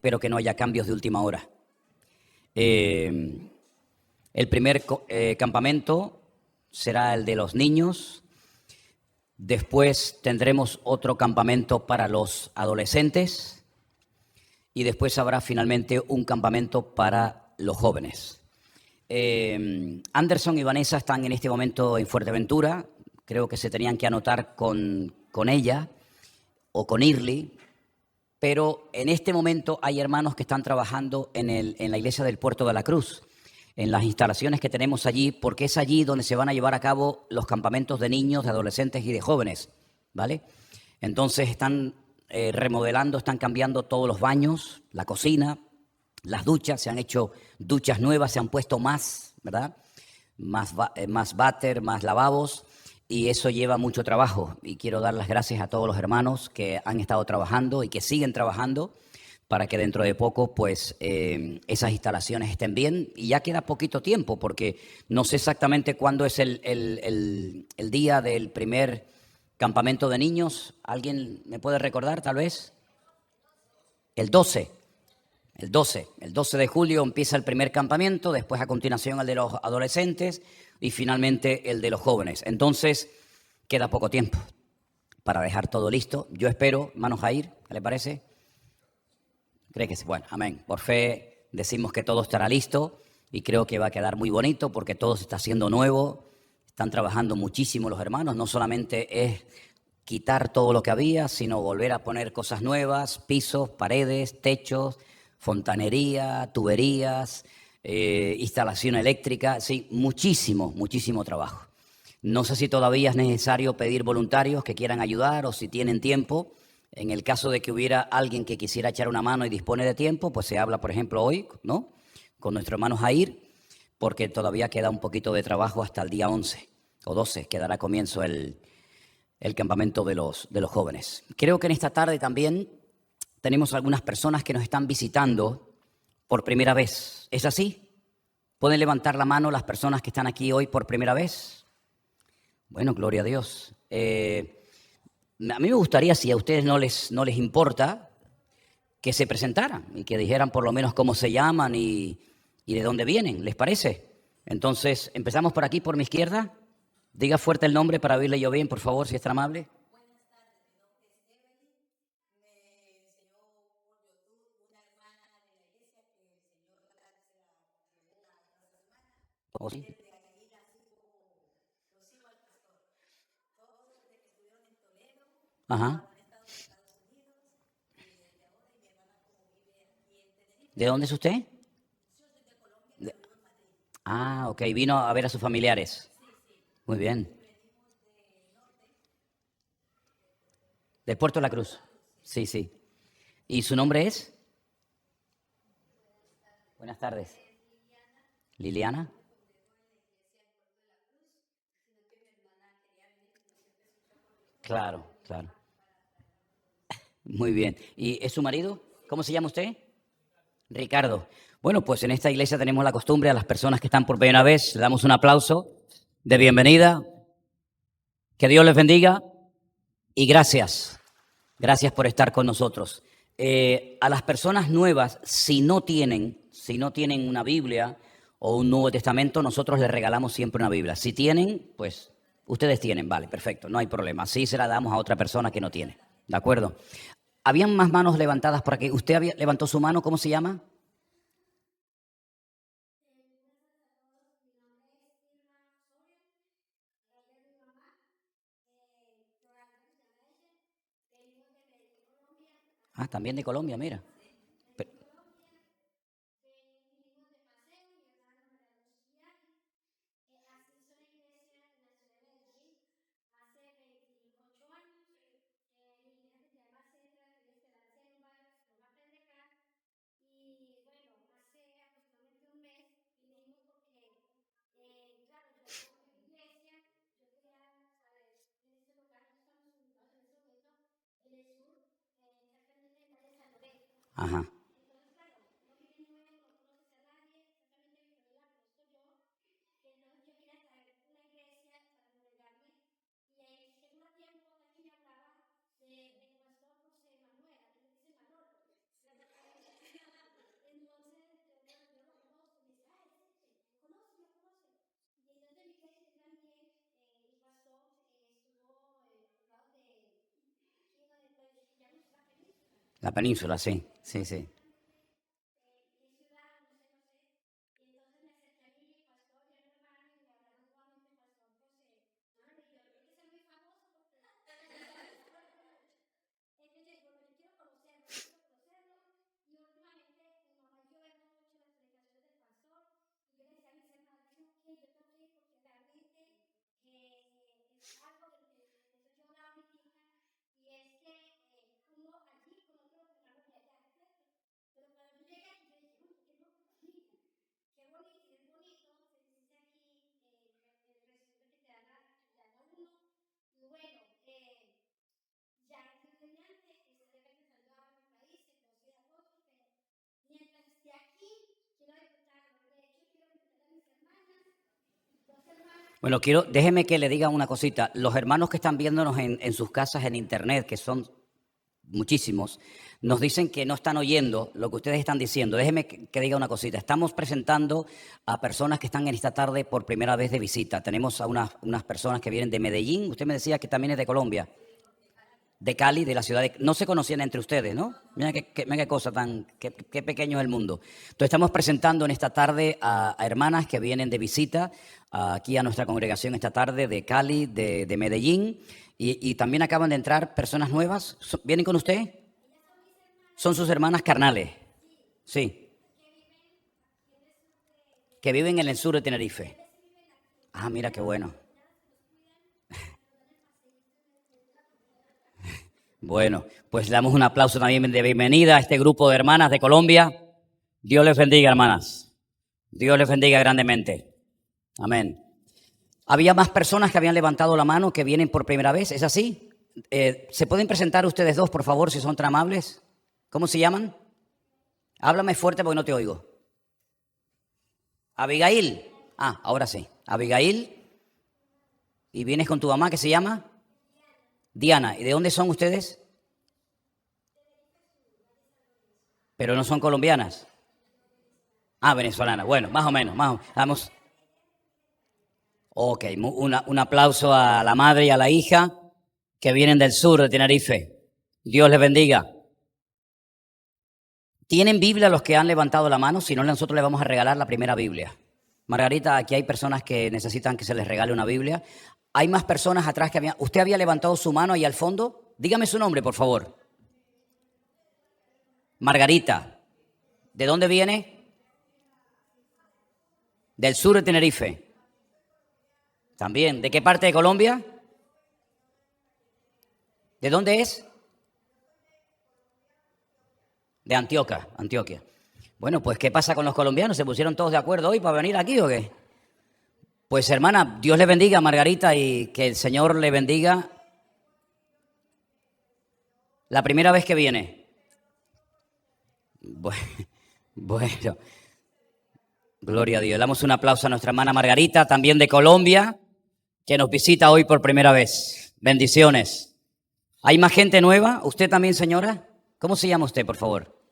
pero que no haya cambios de última hora. El primer campamento será el de los niños. Después tendremos otro campamento para los adolescentes. Y después habrá finalmente un campamento para los jóvenes. Anderson y Vanessa están en este momento en Fuerteventura. Creo que se tenían que anotar con ella o con Irly. Pero en este momento hay hermanos que están trabajando en la iglesia del Puerto de la Cruz, en las instalaciones que tenemos allí, porque es allí donde se van a llevar a cabo los campamentos de niños, de adolescentes y de jóvenes, ¿vale? Entonces están remodelando, están cambiando todos los baños, la cocina, las duchas, se han hecho duchas nuevas, se han puesto más, ¿verdad? Más váter, más lavabos, y eso lleva mucho trabajo. Y quiero dar las gracias a todos los hermanos que han estado trabajando y que siguen trabajando para que dentro de poco pues esas instalaciones estén bien. Y ya queda poquito tiempo, porque no sé exactamente cuándo es el día del primer campamento de niños. ¿Alguien me puede recordar, tal vez? El 12. El 12 de julio empieza el primer campamento, después a continuación el de los adolescentes y finalmente el de los jóvenes. Entonces, queda poco tiempo para dejar todo listo. Yo espero, hermano Jair, ¿qué le parece? ¿Cree que sí? Bueno, amén. Por fe decimos que todo estará listo y creo que va a quedar muy bonito porque todo se está haciendo nuevo. Están trabajando muchísimo los hermanos, no solamente es quitar todo lo que había, sino volver a poner cosas nuevas, pisos, paredes, techos, fontanería, tuberías, instalación eléctrica, sí, muchísimo trabajo. No sé si todavía es necesario pedir voluntarios que quieran ayudar o si tienen tiempo. En el caso de que hubiera alguien que quisiera echar una mano y dispone de tiempo, pues se habla, por ejemplo, hoy, ¿no?, con nuestro hermano Jair, porque todavía queda un poquito de trabajo hasta el día 11 o 12, que dará comienzo el campamento de los jóvenes. Creo que en esta tarde también tenemos algunas personas que nos están visitando por primera vez. ¿Es así? ¿Pueden levantar la mano las personas que están aquí hoy por primera vez? Bueno, gloria a Dios. A mí me gustaría, si a ustedes no les importa, que se presentaran y que dijeran por lo menos cómo se llaman y de dónde vienen. ¿Les parece? Entonces, empezamos por aquí, por mi izquierda. Diga fuerte el nombre para oírle yo bien, por favor, si es tan amable. ¿Oh, sí? Ajá. ¿De dónde es usted? Ok, vino a ver a sus familiares. Muy bien. De Puerto La Cruz. Sí, sí. ¿Y su nombre es? Buenas tardes. Liliana. Claro, claro. Muy bien. ¿Y es su marido? ¿Cómo se llama usted? Ricardo. Bueno, pues en esta iglesia tenemos la costumbre a las personas que están por primera vez, le damos un aplauso de bienvenida. Que Dios les bendiga y gracias. Gracias por estar con nosotros. A las personas nuevas, si no tienen una Biblia o un Nuevo Testamento, nosotros les regalamos siempre una Biblia. Si tienen, pues ustedes tienen, vale, perfecto, no hay problema. Así se la damos a otra persona que no tiene, ¿de acuerdo? Habían más manos levantadas por aquí. ¿Usted levantó su mano? ¿Cómo se llama? También de Colombia, mira. Pe- Ajá. La península, sí, sí, sí. Bueno, déjeme que le diga una cosita. Los hermanos que están viéndonos en sus casas en internet, que son muchísimos, nos dicen que no están oyendo lo que ustedes están diciendo. Déjeme que diga una cosita. Estamos presentando a personas que están en esta tarde por primera vez de visita. Tenemos a unas personas que vienen de Medellín. Usted me decía que también es de Colombia. De Cali, de la ciudad de... No se conocían entre ustedes, ¿no? Mira qué cosa tan... Qué pequeño es el mundo. Entonces estamos presentando en esta tarde a hermanas que vienen de visita aquí a nuestra congregación esta tarde de Cali, de Medellín. Y también acaban de entrar personas nuevas. ¿Vienen con usted? Son sus hermanas carnales. Sí. Que viven en el sur de Tenerife. Ah, mira qué bueno. Bueno, pues le damos un aplauso también de bienvenida a este grupo de hermanas de Colombia. Dios les bendiga, hermanas. Dios les bendiga grandemente. Amén. Había más personas que habían levantado la mano que vienen por primera vez, ¿es así? ¿Se pueden presentar ustedes dos, por favor, si son tan amables? ¿Cómo se llaman? Háblame fuerte porque no te oigo. Abigail. Ah, ahora sí. Abigail. ¿Y vienes con tu mamá que se llama? Diana. ¿Y de dónde son ustedes? Pero no son colombianas. Ah, venezolanas. Bueno, más o menos. Vamos. Ok, un aplauso a la madre y a la hija que vienen del sur de Tenerife. Dios les bendiga. ¿Tienen Biblia los que han levantado la mano? Si no, nosotros les vamos a regalar la primera Biblia. Margarita, aquí hay personas que necesitan que se les regale una Biblia. Hay más personas atrás que habían... ¿Usted había levantado su mano ahí al fondo? Dígame su nombre, por favor. Margarita. ¿De dónde viene? Del sur de Tenerife. También. ¿De qué parte de Colombia? ¿De dónde es? De Antioquia. Bueno, pues ¿qué pasa con los colombianos? ¿Se pusieron todos de acuerdo hoy para venir aquí o qué? Pues hermana, Dios le bendiga, Margarita, y que el Señor le bendiga. La primera vez que viene. Bueno, gloria a Dios. Le damos un aplauso a nuestra hermana Margarita, también de Colombia, que nos visita hoy por primera vez. Bendiciones. ¿Hay más gente nueva? ¿Usted también, señora? ¿Cómo se llama usted, por favor?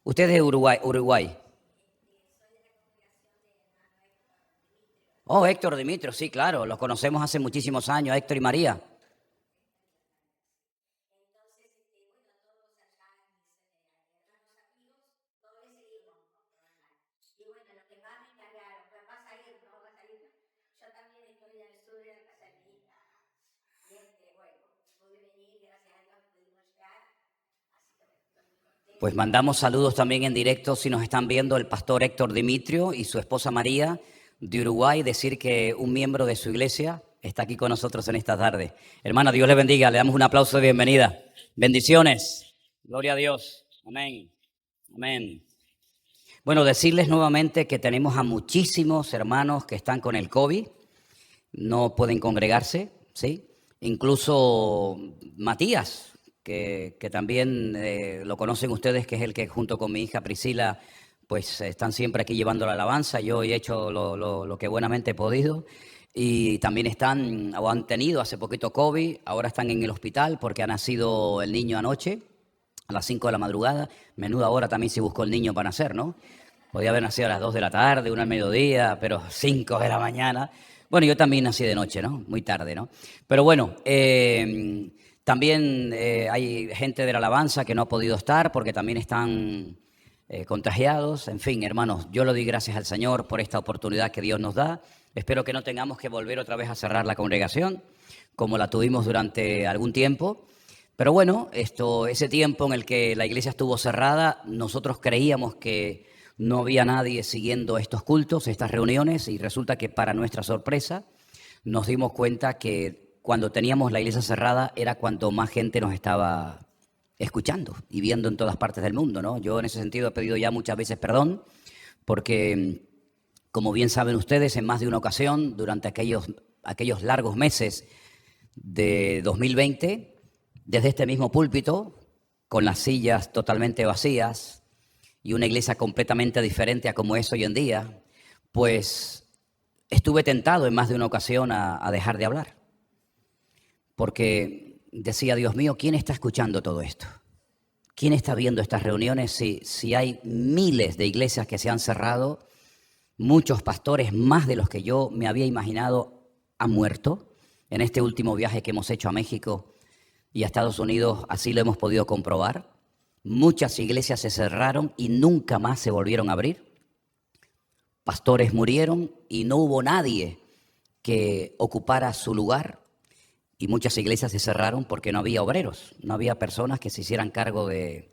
Usted es de Uruguay. Oh, Héctor Dimitrio, sí, claro. Los conocemos hace muchísimos años, Héctor y María. Pues mandamos saludos también en directo si nos están viendo el pastor Héctor Dimitrio y su esposa María de Uruguay, decir que un miembro de su iglesia está aquí con nosotros en esta tarde. Hermana, Dios le bendiga, le damos un aplauso de bienvenida. Bendiciones. Gloria a Dios. Amén. Amén. Bueno, decirles nuevamente que tenemos a muchísimos hermanos que están con el COVID, no pueden congregarse, ¿sí? Incluso Matías, que también lo conocen ustedes, que es el que junto con mi hija Priscila, pues están siempre aquí llevando la alabanza. Yo he hecho lo que buenamente he podido. Y también están, o han tenido hace poquito COVID, ahora están en el hospital porque ha nacido el niño anoche, a las 5 de la madrugada. Menuda hora también se buscó el niño para nacer, ¿no? Podía haber nacido a las 2 de la tarde, 1 al mediodía, pero 5 de la mañana. Bueno, yo también nací de noche, ¿no? Muy tarde, ¿no? Pero bueno, También hay gente de la alabanza que no ha podido estar porque también están contagiados. En fin, hermanos, yo le doy gracias al Señor por esta oportunidad que Dios nos da. Espero que no tengamos que volver otra vez a cerrar la congregación como la tuvimos durante algún tiempo. Pero bueno, ese tiempo en el que la iglesia estuvo cerrada, nosotros creíamos que no había nadie siguiendo estos cultos, estas reuniones, y resulta que para nuestra sorpresa nos dimos cuenta que cuando teníamos la iglesia cerrada era cuando más gente nos estaba escuchando y viendo en todas partes del mundo, ¿no? Yo en ese sentido he pedido ya muchas veces perdón porque, como bien saben ustedes, en más de una ocasión, durante aquellos largos meses de 2020, desde este mismo púlpito, con las sillas totalmente vacías y una iglesia completamente diferente a como es hoy en día, pues estuve tentado en más de una ocasión a dejar de hablar. Porque decía, Dios mío, ¿quién está escuchando todo esto? ¿Quién está viendo estas reuniones si hay miles de iglesias que se han cerrado? Muchos pastores, más de los que yo me había imaginado, han muerto. En este último viaje que hemos hecho a México y a Estados Unidos, así lo hemos podido comprobar. Muchas iglesias se cerraron y nunca más se volvieron a abrir. Pastores murieron y no hubo nadie que ocupara su lugar. Y muchas iglesias se cerraron porque no había obreros, no había personas que se hicieran cargo de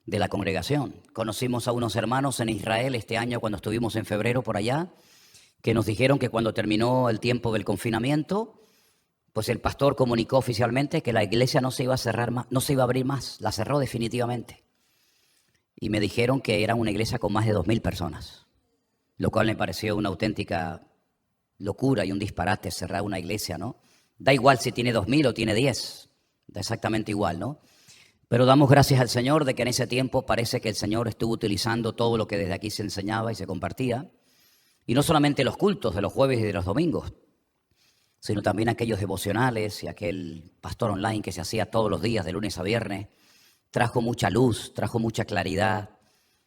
la congregación. Conocimos a unos hermanos en Israel este año cuando estuvimos en febrero por allá, que nos dijeron que cuando terminó el tiempo del confinamiento, pues el pastor comunicó oficialmente que la iglesia no se iba a cerrar más, no se iba a abrir más, la cerró definitivamente. Y me dijeron que era una iglesia con más de 2.000 personas, lo cual me pareció una auténtica locura y un disparate cerrar una iglesia, ¿no? Da igual si tiene 2.000 o tiene 10, da exactamente igual, ¿no? Pero damos gracias al Señor de que en ese tiempo parece que el Señor estuvo utilizando todo lo que desde aquí se enseñaba y se compartía. Y no solamente los cultos de los jueves y de los domingos, sino también aquellos devocionales y aquel pastor online que se hacía todos los días de lunes a viernes. Trajo mucha luz, trajo mucha claridad,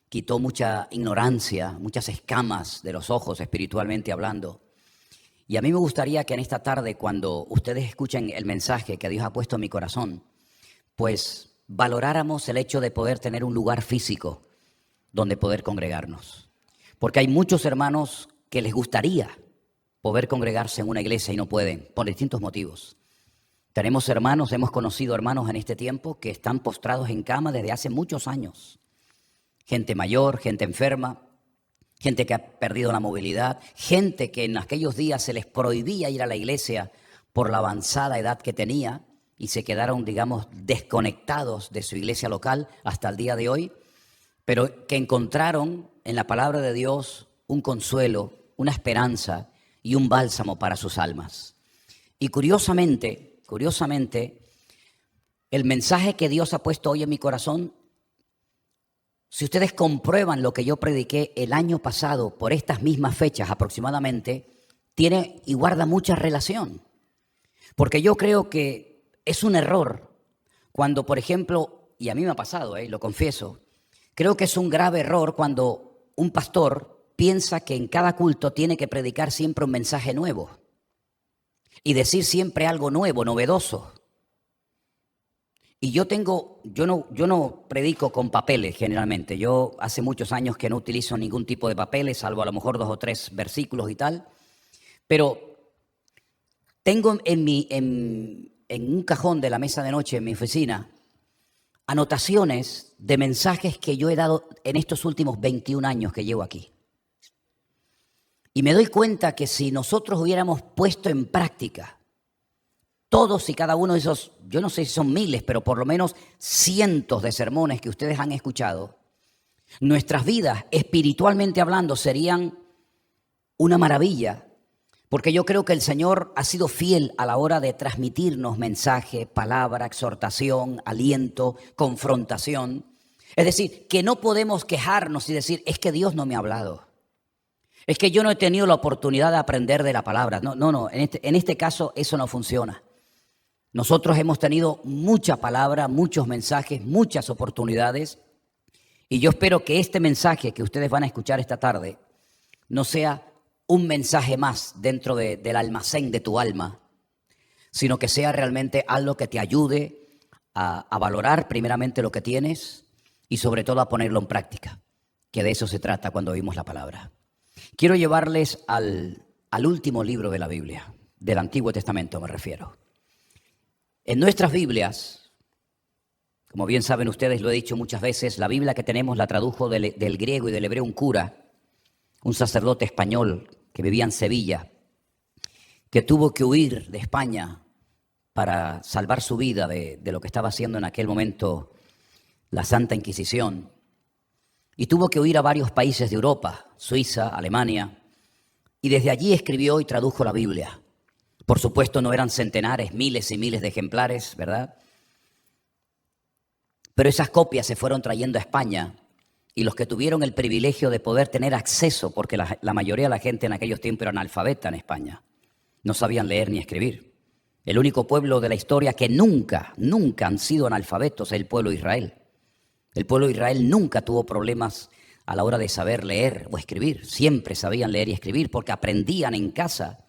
quitó mucha ignorancia, muchas escamas de los ojos espiritualmente hablando. Y a mí me gustaría que en esta tarde, cuando ustedes escuchen el mensaje que Dios ha puesto en mi corazón, pues valoráramos el hecho de poder tener un lugar físico donde poder congregarnos. Porque hay muchos hermanos que les gustaría poder congregarse en una iglesia y no pueden, por distintos motivos. Tenemos hermanos, hemos conocido hermanos en este tiempo que están postrados en cama desde hace muchos años. Gente mayor, gente enferma, gente que ha perdido la movilidad, gente que en aquellos días se les prohibía ir a la iglesia por la avanzada edad que tenía y se quedaron, digamos, desconectados de su iglesia local hasta el día de hoy, pero que encontraron en la palabra de Dios un consuelo, una esperanza y un bálsamo para sus almas. Y curiosamente, el mensaje que Dios ha puesto hoy en mi corazón, si ustedes comprueban lo que yo prediqué el año pasado por estas mismas fechas aproximadamente, tiene y guarda mucha relación. Porque yo creo que es un error cuando, por ejemplo, y a mí me ha pasado, lo confieso, creo que es un grave error cuando un pastor piensa que en cada culto tiene que predicar siempre un mensaje nuevo y decir siempre algo nuevo, novedoso. Y yo no predico con papeles generalmente. Yo hace muchos años que no utilizo ningún tipo de papeles, salvo a lo mejor 2 o 3 versículos y tal. Pero tengo en un cajón de la mesa de noche en mi oficina anotaciones de mensajes que yo he dado en estos últimos 21 años que llevo aquí. Y me doy cuenta que si nosotros hubiéramos puesto en práctica todos y cada uno de esos, yo no sé si son miles, pero por lo menos cientos de sermones que ustedes han escuchado, nuestras vidas, espiritualmente hablando, serían una maravilla. Porque yo creo que el Señor ha sido fiel a la hora de transmitirnos mensaje, palabra, exhortación, aliento, confrontación. Es decir, que no podemos quejarnos y decir, es que Dios no me ha hablado. Es que yo no he tenido la oportunidad de aprender de la palabra. No, en este caso eso no funciona. Nosotros hemos tenido mucha palabra, muchos mensajes, muchas oportunidades. Y yo espero que este mensaje que ustedes van a escuchar esta tarde no sea un mensaje más dentro del almacén de tu alma, sino que sea realmente algo que te ayude a valorar primeramente lo que tienes y sobre todo a ponerlo en práctica, que de eso se trata cuando oímos la palabra. Quiero llevarles al último libro de la Biblia, del Antiguo Testamento me refiero. En nuestras Biblias, como bien saben ustedes, lo he dicho muchas veces, la Biblia que tenemos la tradujo del griego y del hebreo un cura, un sacerdote español que vivía en Sevilla, que tuvo que huir de España para salvar su vida de lo que estaba haciendo en aquel momento la Santa Inquisición. Y tuvo que huir a varios países de Europa, Suiza, Alemania, y desde allí escribió y tradujo la Biblia. Por supuesto no eran centenares, miles y miles de ejemplares, ¿verdad? Pero esas copias se fueron trayendo a España y los que tuvieron el privilegio de poder tener acceso, porque la mayoría de la gente en aquellos tiempos era analfabeta en España, no sabían leer ni escribir. El único pueblo de la historia que nunca han sido analfabetos es el pueblo de Israel. El pueblo de Israel nunca tuvo problemas a la hora de saber leer o escribir. Siempre sabían leer y escribir porque aprendían en casa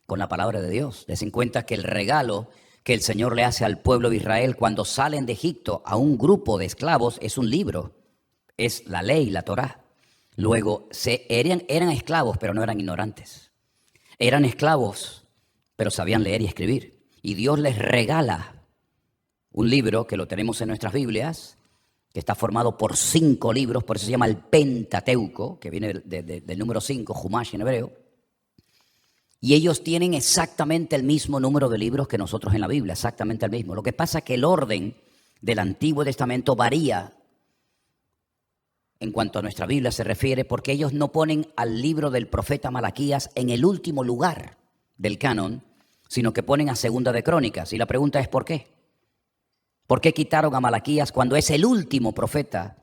con la palabra de Dios. Les en cuenta que el regalo que el Señor le hace al pueblo de Israel cuando salen de Egipto a un grupo de esclavos es un libro, es la ley, la Torá. Luego eran esclavos, pero no eran ignorantes. Eran esclavos, pero sabían leer y escribir. Y Dios les regala un libro que lo tenemos en nuestras Biblias, que está formado por 5 libros, por eso se llama el Pentateuco, que viene del número 5, Jumash en hebreo. Y ellos tienen exactamente el mismo número de libros que nosotros en la Biblia, exactamente el mismo. Lo que pasa es que el orden del Antiguo Testamento varía en cuanto a nuestra Biblia se refiere, porque ellos no ponen al libro del profeta Malaquías en el último lugar del canon, sino que ponen a Segunda de Crónicas. Y la pregunta es ¿por qué? ¿Por qué quitaron a Malaquías cuando es el último profeta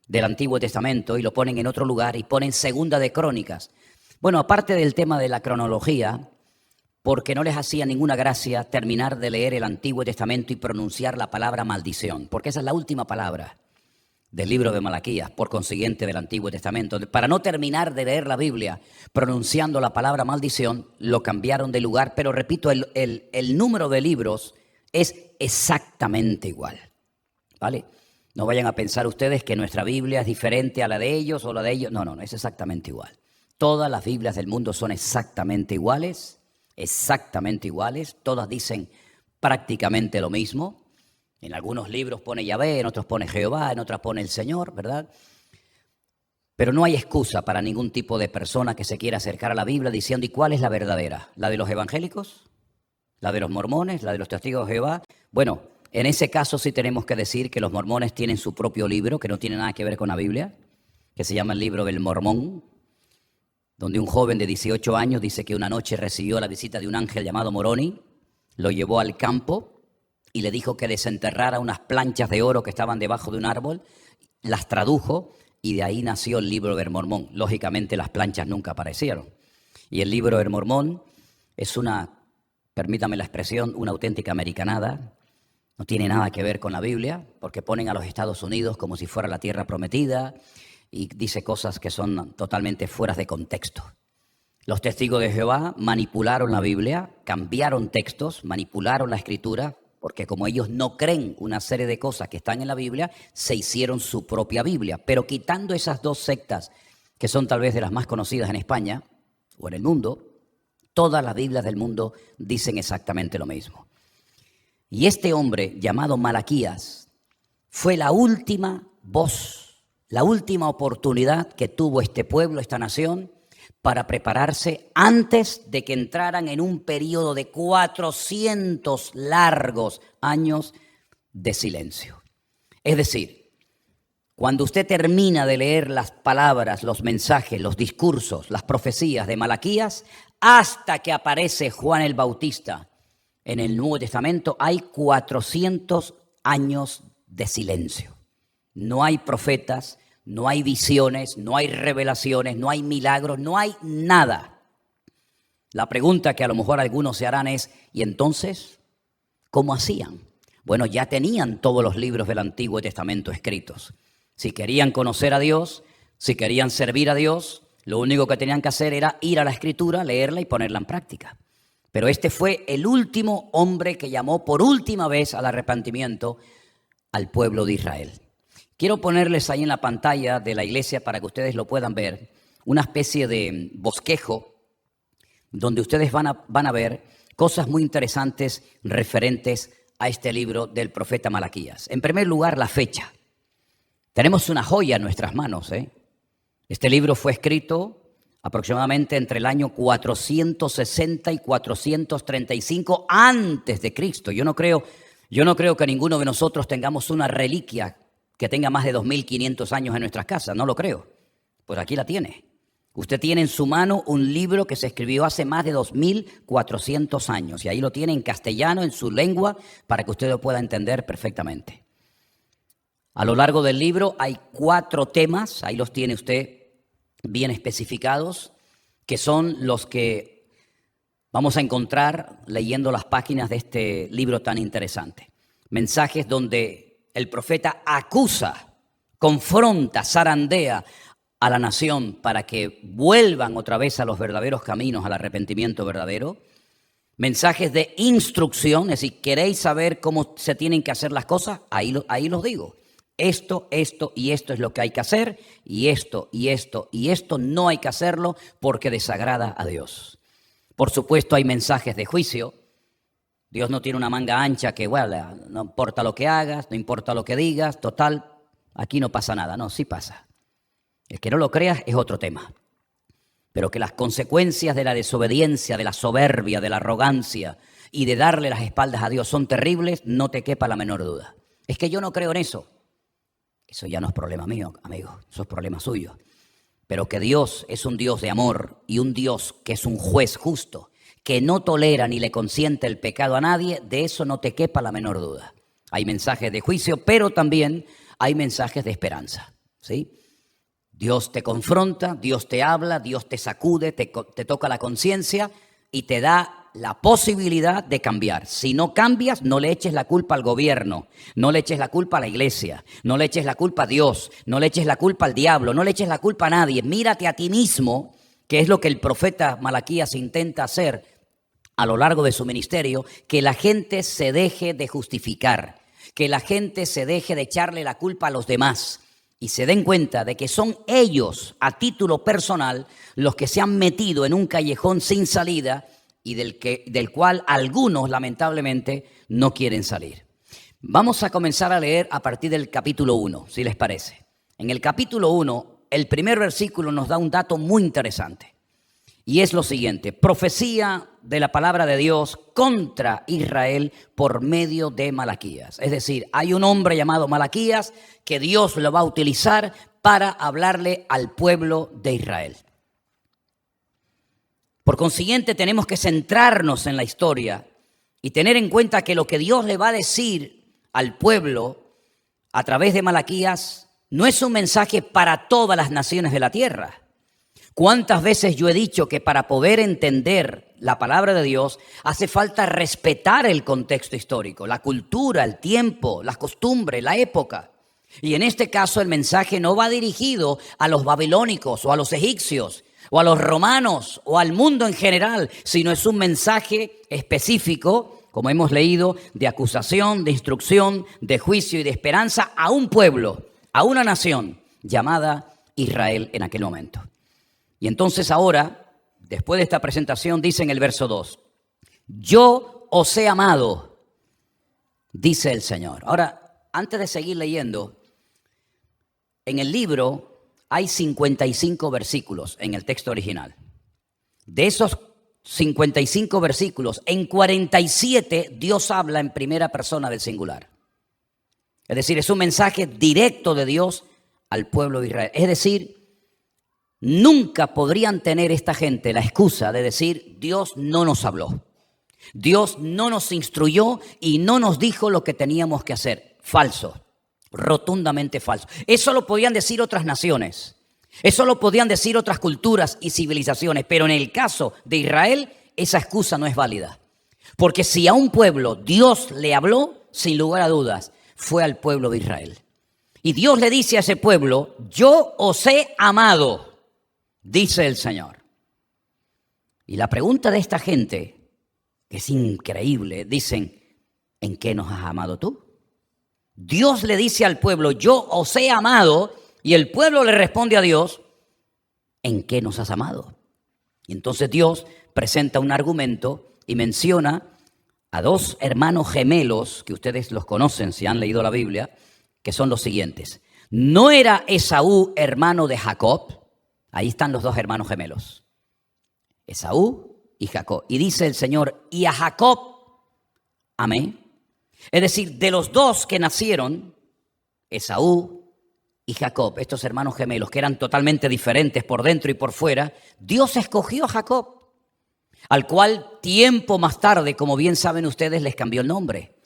del Antiguo Testamento y lo ponen en otro lugar y ponen Segunda de Crónicas? Bueno, aparte del tema de la cronología, porque no les hacía ninguna gracia terminar de leer el Antiguo Testamento y pronunciar la palabra maldición, porque esa es la última palabra del libro de Malaquías, por consiguiente del Antiguo Testamento. Para no terminar de leer la Biblia pronunciando la palabra maldición, lo cambiaron de lugar, pero repito, el número de libros es exactamente igual, ¿vale? No vayan a pensar ustedes que nuestra Biblia es diferente a la de ellos o la de ellos. No, es exactamente igual. Todas las Biblias del mundo son exactamente iguales, todas dicen prácticamente lo mismo. En algunos libros pone Yahvé, en otros pone Jehová, en otros pone el Señor, ¿verdad? Pero no hay excusa para ningún tipo de persona que se quiera acercar a la Biblia diciendo ¿y cuál es la verdadera? ¿La de los evangélicos? ¿La de los mormones? ¿La de los testigos de Jehová? Bueno, en ese caso sí tenemos que decir que los mormones tienen su propio libro, que no tiene nada que ver con la Biblia, que se llama el libro del Mormón, donde un joven de 18 años dice que una noche recibió la visita de un ángel llamado Moroni, lo llevó al campo y le dijo que desenterrara unas planchas de oro que estaban debajo de un árbol, las tradujo y de ahí nació el libro del Mormón. Lógicamente las planchas nunca aparecieron. Y el libro del Mormón es una, permítame la expresión, una auténtica americanada. No tiene nada que ver con la Biblia, porque ponen a los Estados Unidos como si fuera la tierra prometida y dice cosas que son totalmente fuera de contexto. Los testigos de Jehová manipularon la Biblia, cambiaron textos, manipularon la Escritura, porque como ellos no creen una serie de cosas que están en la Biblia, se hicieron su propia Biblia. Pero quitando esas dos sectas, que son tal vez de las más conocidas en España o en el mundo, todas las Biblias del mundo dicen exactamente lo mismo. Y este hombre llamado Malaquías fue la última voz, la última oportunidad que tuvo este pueblo, esta nación, para prepararse antes de que entraran en un periodo de 400 largos años de silencio. Es decir, cuando usted termina de leer las palabras, los mensajes, los discursos, las profecías de Malaquías, hasta que aparece Juan el Bautista en el Nuevo Testamento, hay 400 años de silencio. No hay profetas, no hay visiones, no hay revelaciones, no hay milagros, no hay nada. La pregunta que a lo mejor algunos se harán es, ¿y entonces cómo hacían? Bueno, ya tenían todos los libros del Antiguo Testamento escritos. Si querían conocer a Dios, si querían servir a Dios, lo único que tenían que hacer era ir a la Escritura, leerla y ponerla en práctica. Pero este fue el último hombre que llamó por última vez al arrepentimiento al pueblo de Israel. Quiero ponerles ahí en la pantalla de la iglesia para que ustedes lo puedan ver, una especie de bosquejo donde ustedes van a ver cosas muy interesantes referentes a este libro del profeta Malaquías. En primer lugar, la fecha. Tenemos una joya en nuestras manos, ¿eh? Este libro fue escrito aproximadamente entre el año 460 y 435 antes de Cristo. Yo no creo que ninguno de nosotros tengamos una reliquia que tenga más de 2500 años en nuestras casas, no lo creo. Pues aquí la tiene. Usted tiene en su mano un libro que se escribió hace más de 2400 años y ahí lo tiene en castellano, en su lengua, para que usted lo pueda entender perfectamente. A lo largo del libro hay 4 temas, ahí los tiene usted bien especificados, que son los que vamos a encontrar leyendo las páginas de este libro tan interesante. Mensajes donde el profeta acusa, confronta, zarandea a la nación para que vuelvan otra vez a los verdaderos caminos, al arrepentimiento verdadero. Mensajes de instrucción, es decir, ¿queréis saber cómo se tienen que hacer las cosas? Ahí los digo. Esto y esto es lo que hay que hacer, y esto no hay que hacerlo porque desagrada a Dios. Por supuesto, hay mensajes de juicio. Dios no tiene una manga ancha que, bueno, no importa lo que hagas, no importa lo que digas, total, aquí no pasa nada. No, sí pasa. El que no lo creas es otro tema. Pero que las consecuencias de la desobediencia, de la soberbia, de la arrogancia y de darle las espaldas a Dios son terribles, no te quepa la menor duda. Es que yo no creo en eso. Eso ya no es problema mío, amigo, eso es problema suyo. Pero que Dios es un Dios de amor y un Dios que es un juez justo, que no tolera ni le consiente el pecado a nadie, de eso no te quepa la menor duda. Hay mensajes de juicio, pero también hay mensajes de esperanza, ¿sí? Dios te confronta, Dios te habla, Dios te sacude, te toca la conciencia y te da la posibilidad de cambiar. Si no cambias, no le eches la culpa al gobierno, no le eches la culpa a la iglesia, no le eches la culpa a Dios, no le eches la culpa al diablo, no le eches la culpa a nadie. Mírate a ti mismo, que es lo que el profeta Malaquías intenta hacer a lo largo de su ministerio, que la gente se deje de justificar, que la gente se deje de echarle la culpa a los demás y se den cuenta de que son ellos, a título personal, los que se han metido en un callejón sin salida y del cual algunos, lamentablemente, no quieren salir. Vamos a comenzar a leer a partir del capítulo 1, si les parece. En el capítulo 1, el primer versículo nos da un dato muy interesante. Y es lo siguiente: profecía de la palabra de Dios contra Israel por medio de Malaquías. Es decir, hay un hombre llamado Malaquías que Dios lo va a utilizar para hablarle al pueblo de Israel. Por consiguiente, tenemos que centrarnos en la historia y tener en cuenta que lo que Dios le va a decir al pueblo a través de Malaquías no es un mensaje para todas las naciones de la tierra. ¿Cuántas veces yo he dicho que para poder entender la palabra de Dios hace falta respetar el contexto histórico, la cultura, el tiempo, las costumbres, la época? Y en este caso el mensaje no va dirigido a los babilónicos o a los egipcios o a los romanos o al mundo en general, sino es un mensaje específico, como hemos leído, de acusación, de instrucción, de juicio y de esperanza a un pueblo, a una nación llamada Israel en aquel momento. Y entonces ahora, después de esta presentación, dice en el verso 2, yo os he amado, dice el Señor. Ahora, antes de seguir leyendo, en el libro hay 55 versículos en el texto original. De esos 55 versículos, en 47 Dios habla en primera persona del singular. Es decir, es un mensaje directo de Dios al pueblo de Israel. Es decir, nunca podrían tener esta gente la excusa de decir Dios no nos habló, Dios no nos instruyó y no nos dijo lo que teníamos que hacer. Falso, rotundamente falso. Eso lo podían decir otras naciones, eso lo podían decir otras culturas y civilizaciones, pero en el caso de Israel esa excusa no es válida. Porque si a un pueblo Dios le habló, sin lugar a dudas, fue al pueblo de Israel. Y Dios le dice a ese pueblo, yo os he amado, dice el Señor. Y la pregunta de esta gente, que es increíble, dicen, ¿en qué nos has amado tú? Dios le dice al pueblo, yo os he amado, y el pueblo le responde a Dios, ¿en qué nos has amado? Y entonces Dios presenta un argumento y menciona a dos hermanos gemelos, que ustedes los conocen si han leído la Biblia, que son los siguientes. ¿No era Esaú hermano de Jacob? Ahí están los dos hermanos gemelos, Esaú y Jacob. Y dice el Señor, y a Jacob amé. Es decir, de los dos que nacieron, Esaú y Jacob, estos hermanos gemelos que eran totalmente diferentes por dentro y por fuera, Dios escogió a Jacob, al cual tiempo más tarde, como bien saben ustedes, les cambió el nombre.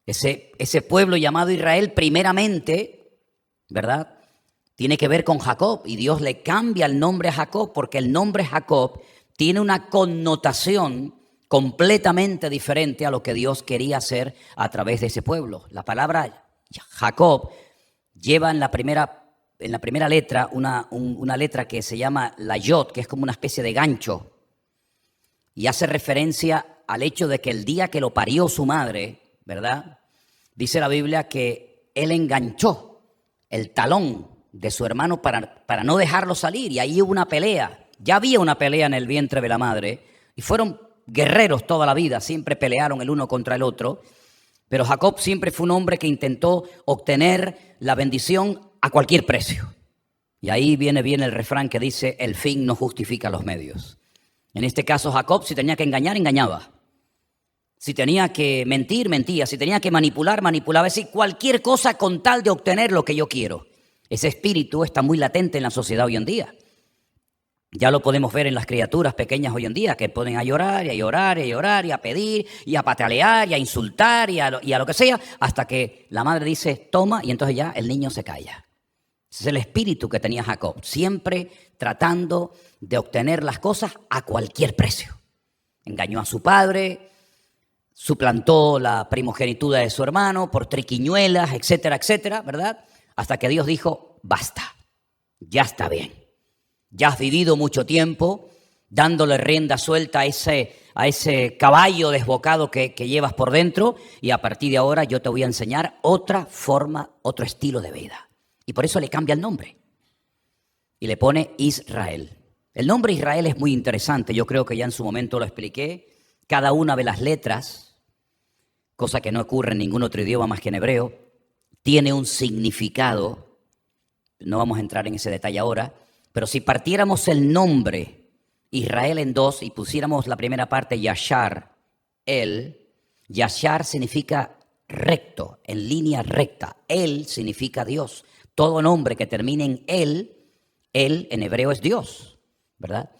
Ese pueblo llamado Israel primeramente, ¿verdad?, tiene que ver con Jacob, y Dios le cambia el nombre a Jacob porque el nombre Jacob tiene una connotación completamente diferente a lo que Dios quería hacer a través de ese pueblo. La palabra Jacob lleva en la primera letra una letra que se llama la yod, que es como una especie de gancho, y hace referencia al hecho de que el día que lo parió su madre, ¿verdad?, dice la Biblia que él enganchó el talón de su hermano para no dejarlo salir, y ahí hubo una pelea. Ya había una pelea en el vientre de la madre, y fueron guerreros toda la vida, siempre pelearon el uno contra el otro, pero Jacob siempre fue un hombre que intentó obtener la bendición a cualquier precio. Y ahí viene bien el refrán que dice, el fin no justifica los medios. En este caso Jacob, si tenía que engañar, engañaba. Si tenía que mentir, mentía. Si tenía que manipular, manipulaba. Es decir, cualquier cosa con tal de obtener lo que yo quiero. Ese espíritu está muy latente en la sociedad hoy en día. Ya lo podemos ver en las criaturas pequeñas hoy en día, que ponen a llorar y a llorar y a llorar y a pedir y a patalear y a insultar y a lo que sea, hasta que la madre dice, toma, y entonces ya el niño se calla. Ese es el espíritu que tenía Jacob, siempre tratando de obtener las cosas a cualquier precio. Engañó a su padre, suplantó la primogenitura de su hermano por triquiñuelas, etcétera, etcétera, ¿verdad? Hasta que Dios dijo, basta, ya está bien. Ya has vivido mucho tiempo dándole rienda suelta a ese caballo desbocado que llevas por dentro, y a partir de ahora yo te voy a enseñar otra forma, otro estilo de vida. Y por eso le cambia el nombre y le pone Israel. El nombre Israel es muy interesante, yo creo que ya en su momento lo expliqué. Cada una de las letras, cosa que no ocurre en ningún otro idioma más que en hebreo, tiene un significado. No vamos a entrar en ese detalle ahora, pero si partiéramos el nombre Israel en dos y pusiéramos la primera parte Yashar, Yashar significa recto, en línea recta. El significa Dios. Todo nombre que termine en él en hebreo es Dios, ¿verdad?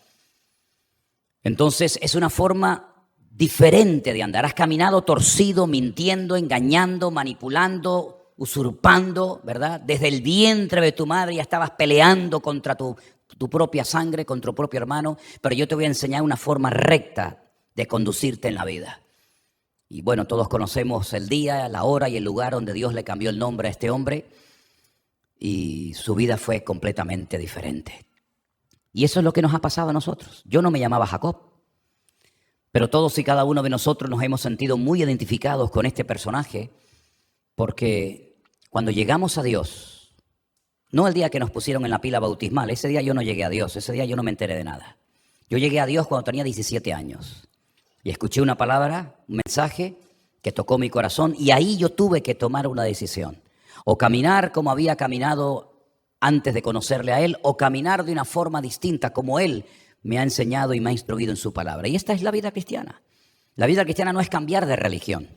Entonces es una forma diferente de andar. Has caminado torcido, mintiendo, engañando, manipulando, usurpando, ¿verdad? Desde el vientre de tu madre ya estabas peleando contra tu propia sangre, contra tu propio hermano, pero yo te voy a enseñar una forma recta de conducirte en la vida. Y bueno, todos conocemos el día, la hora y el lugar donde Dios le cambió el nombre a este hombre, y su vida fue completamente diferente. Y eso es lo que nos ha pasado a nosotros. Yo no me llamaba Jacob, pero todos y cada uno de nosotros nos hemos sentido muy identificados con este personaje, porque cuando llegamos a Dios, no el día que nos pusieron en la pila bautismal, ese día yo no llegué a Dios, ese día yo no me enteré de nada. Yo llegué a Dios cuando tenía 17 años y escuché una palabra, un mensaje que tocó mi corazón, y ahí yo tuve que tomar una decisión. O caminar como había caminado antes de conocerle a Él, o caminar de una forma distinta como Él me ha enseñado y me ha instruido en su palabra. Y esta es la vida cristiana. La vida cristiana no es cambiar de religión.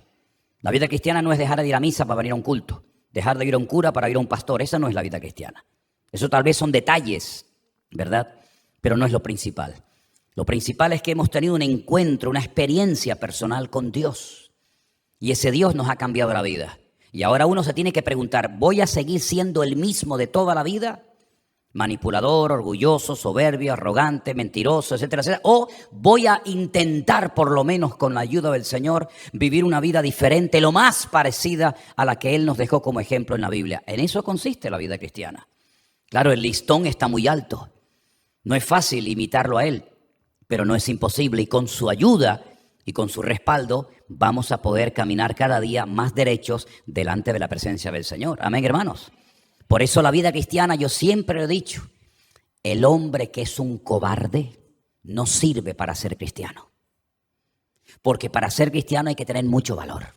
La vida cristiana no es dejar de ir a misa para venir a un culto, dejar de ir a un cura para ir a un pastor. Esa no es la vida cristiana. Eso tal vez son detalles, ¿verdad? Pero no es lo principal. Lo principal es que hemos tenido un encuentro, una experiencia personal con Dios. Y ese Dios nos ha cambiado la vida. Y ahora uno se tiene que preguntar, ¿voy a seguir siendo el mismo de toda la vida? Manipulador, orgulloso, soberbio, arrogante, mentiroso, etcétera, etcétera. O voy a intentar, por lo menos con la ayuda del Señor, vivir una vida diferente, lo más parecida a la que Él nos dejó como ejemplo en la Biblia. En eso consiste la vida cristiana. Claro, el listón está muy alto. No es fácil imitarlo a Él, pero no es imposible. Y con su ayuda Y con su respaldo vamos a poder caminar cada día más derechos delante de la presencia del Señor. Amén, hermanos. Por eso la vida cristiana, yo siempre lo he dicho, el hombre que es un cobarde no sirve para ser cristiano. Porque para ser cristiano hay que tener mucho valor.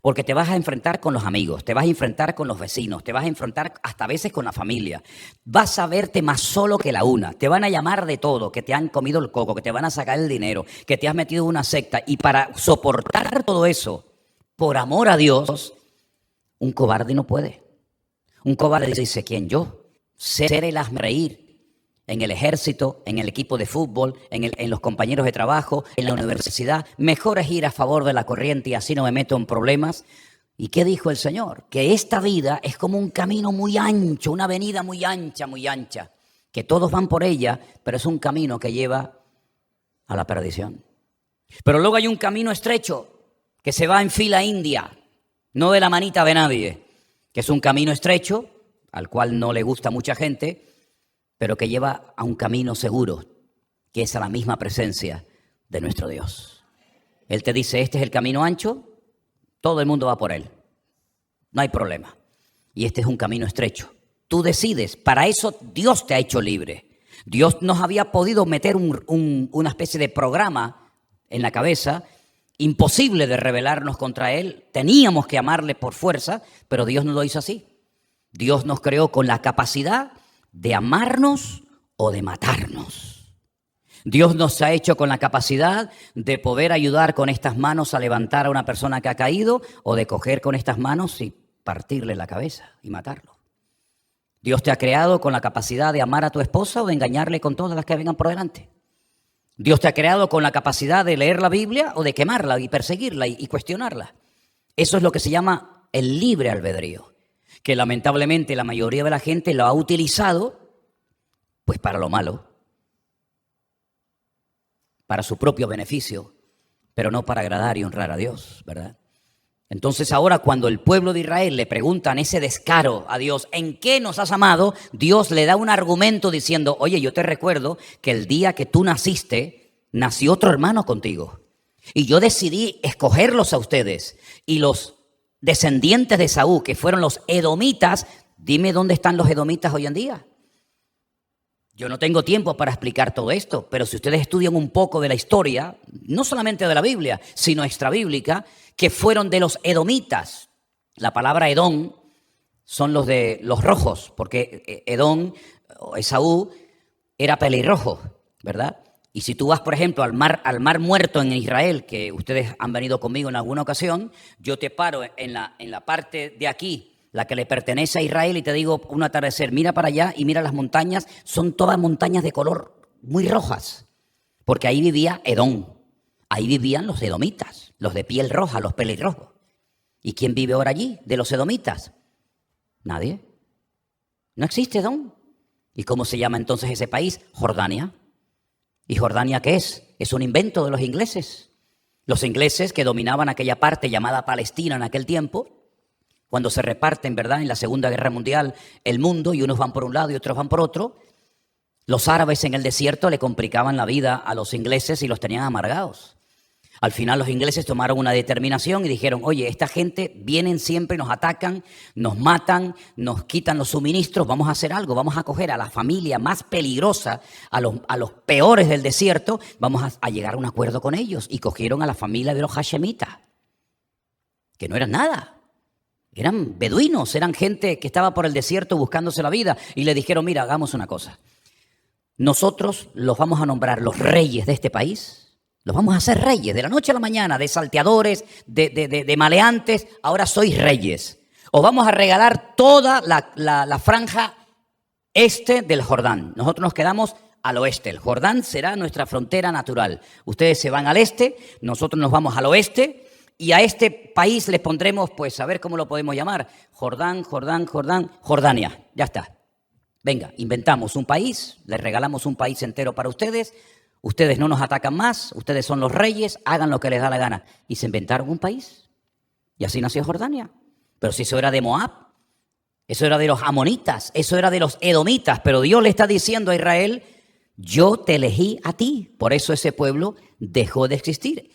Porque te vas a enfrentar con los amigos, te vas a enfrentar con los vecinos, te vas a enfrentar hasta a veces con la familia. Vas a verte más solo que la una. Te van a llamar de todo, que te han comido el coco, que te van a sacar el dinero, que te has metido en una secta. Y para soportar todo eso, por amor a Dios, un cobarde no puede. Un cobarde dice, ¿quién? Yo. Ser el hazmerreír. En el ejército, en el equipo de fútbol, en los compañeros de trabajo, en la universidad. Mejor es ir a favor de la corriente y así no me meto en problemas. ¿Y qué dijo el Señor? Que esta vida es como un camino muy ancho, una avenida muy ancha, que todos van por ella, pero es un camino que lleva a la perdición. Pero luego hay un camino estrecho que se va en fila india, no de la manita de nadie, que es un camino estrecho, al cual no le gusta a mucha gente, pero que lleva a un camino seguro, que es a la misma presencia de nuestro Dios. Él te dice, este es el camino ancho, todo el mundo va por él, no hay problema. Y este es un camino estrecho. Tú decides, para eso Dios te ha hecho libre. Dios nos había podido meter una especie de programa en la cabeza, imposible de rebelarnos contra Él, teníamos que amarle por fuerza, pero Dios no lo hizo así. Dios nos creó con la capacidad de amarnos o de matarnos. Dios nos ha hecho con la capacidad de poder ayudar con estas manos a levantar a una persona que ha caído o de coger con estas manos y partirle la cabeza y matarlo. Dios te ha creado con la capacidad de amar a tu esposa o de engañarle con todas las que vengan por delante. Dios te ha creado con la capacidad de leer la Biblia o de quemarla y perseguirla y cuestionarla. Eso es lo que se llama el libre albedrío, que lamentablemente la mayoría de la gente lo ha utilizado pues para lo malo, para su propio beneficio, pero no para agradar y honrar a Dios, ¿verdad? Entonces ahora cuando el pueblo de Israel le preguntan ese descaro a Dios, ¿en qué nos has amado? Dios le da un argumento diciendo, oye, yo te recuerdo que el día que tú naciste, nació otro hermano contigo. Y yo decidí escogerlos a ustedes y los descendientes de Esaú, que fueron los edomitas, dime dónde están los edomitas hoy en día. Yo no tengo tiempo para explicar todo esto, pero si ustedes estudian un poco de la historia, no solamente de la Biblia, sino extrabíblica, que fueron de los edomitas. La palabra Edom son los de los rojos, porque Edom o Esaú era pelirrojo, ¿verdad? Y si tú vas, por ejemplo, al mar Muerto en Israel, que ustedes han venido conmigo en alguna ocasión, yo te paro en la parte de aquí, la que le pertenece a Israel, y te digo un atardecer, mira para allá y mira las montañas, son todas montañas de color muy rojas, porque ahí vivía Edom, ahí vivían los edomitas, los de piel roja, los pelirrojos. ¿Y quién vive ahora allí de los edomitas? Nadie. No existe Edom. ¿Y cómo se llama entonces ese país? Jordania. ¿Y Jordania qué es? Es un invento de los ingleses. Los ingleses que dominaban aquella parte llamada Palestina en aquel tiempo, cuando se reparten, ¿verdad?, en la Segunda Guerra Mundial el mundo y unos van por un lado y otros van por otro, los árabes en el desierto le complicaban la vida a los ingleses y los tenían amargados. Al final los ingleses tomaron una determinación y dijeron, oye, esta gente vienen siempre, nos atacan, nos matan, nos quitan los suministros, vamos a hacer algo, vamos a coger a la familia más peligrosa, a los peores del desierto, vamos a llegar a un acuerdo con ellos. Y cogieron a la familia de los hashemitas, que no eran nada, eran beduinos, eran gente que estaba por el desierto buscándose la vida, y le dijeron, mira, hagamos una cosa, nosotros los vamos a nombrar los reyes de este país. Los vamos a hacer reyes, de la noche a la mañana, de salteadores, de maleantes, ahora sois reyes. Os vamos a regalar toda la franja este del Jordán. Nosotros nos quedamos al oeste. El Jordán será nuestra frontera natural. Ustedes se van al este, nosotros nos vamos al oeste, y a este país les pondremos, pues a ver cómo lo podemos llamar, Jordania, ya está. Venga, inventamos un país, les regalamos un país entero para ustedes. Ustedes no nos atacan más, ustedes son los reyes, hagan lo que les da la gana. Y se inventaron un país. Y así nació Jordania. Pero si eso era de Moab, eso era de los amonitas, eso era de los edomitas. Pero Dios le está diciendo a Israel, yo te elegí a ti. Por eso ese pueblo dejó de existir.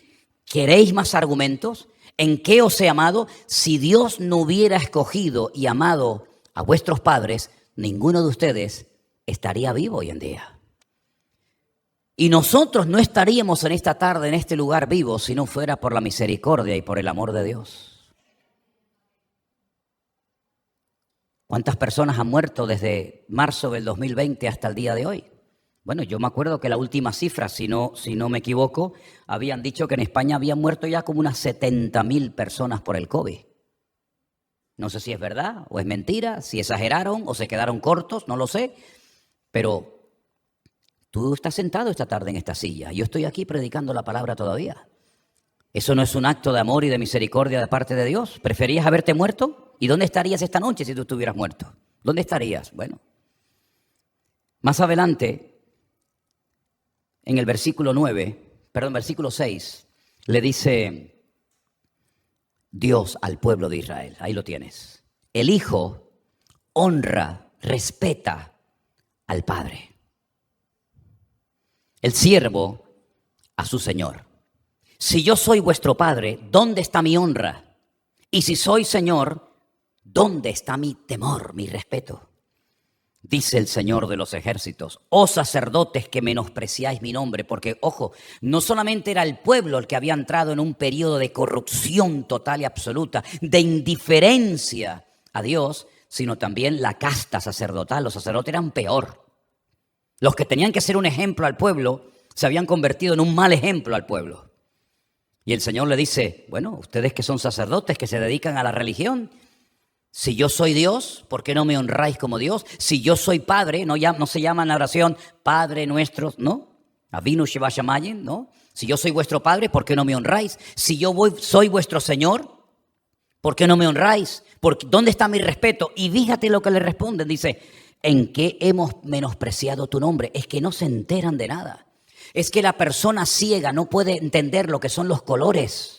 ¿Queréis más argumentos? ¿En qué os he amado? Si Dios no hubiera escogido y amado a vuestros padres, ninguno de ustedes estaría vivo hoy en día. Y nosotros no estaríamos en esta tarde, en este lugar vivos, si no fuera por la misericordia y por el amor de Dios. ¿Cuántas personas han muerto desde marzo del 2020 hasta el día de hoy? Bueno, yo me acuerdo que la última cifra, si no me equivoco, habían dicho que en España habían muerto ya como unas 70.000 personas por el COVID. No sé si es verdad o es mentira, si exageraron o se quedaron cortos, no lo sé, pero tú estás sentado esta tarde en esta silla. Yo estoy aquí predicando la palabra todavía. ¿Eso no es un acto de amor y de misericordia de parte de Dios? ¿Preferías haberte muerto? ¿Y dónde estarías esta noche si tú estuvieras muerto? ¿Dónde estarías? Bueno, más adelante, en el versículo 6, le dice Dios al pueblo de Israel. Ahí lo tienes. El Hijo honra, respeta al Padre. El siervo a su Señor. Si yo soy vuestro Padre, ¿dónde está mi honra? Y si soy Señor, ¿dónde está mi temor, mi respeto? Dice el Señor de los ejércitos, oh sacerdotes que menospreciáis mi nombre, porque, ojo, no solamente era el pueblo el que había entrado en un periodo de corrupción total y absoluta, de indiferencia a Dios, sino también la casta sacerdotal. Los sacerdotes eran peor. Los que tenían que ser un ejemplo al pueblo se habían convertido en un mal ejemplo al pueblo. Y el Señor le dice, bueno, ustedes que son sacerdotes, que se dedican a la religión, si yo soy Dios, ¿por qué no me honráis como Dios? Si yo soy Padre, no se llama en la oración Padre nuestro, ¿no? Avinu Sheva Shamayim, ¿no? Si yo soy vuestro Padre, ¿por qué no me honráis? Si yo soy vuestro Señor, ¿por qué no me honráis? ¿Dónde está mi respeto? Y fíjate lo que le responden, dice, ¿en qué hemos menospreciado tu nombre? Es que no se enteran de nada. Es que la persona ciega no puede entender lo que son los colores.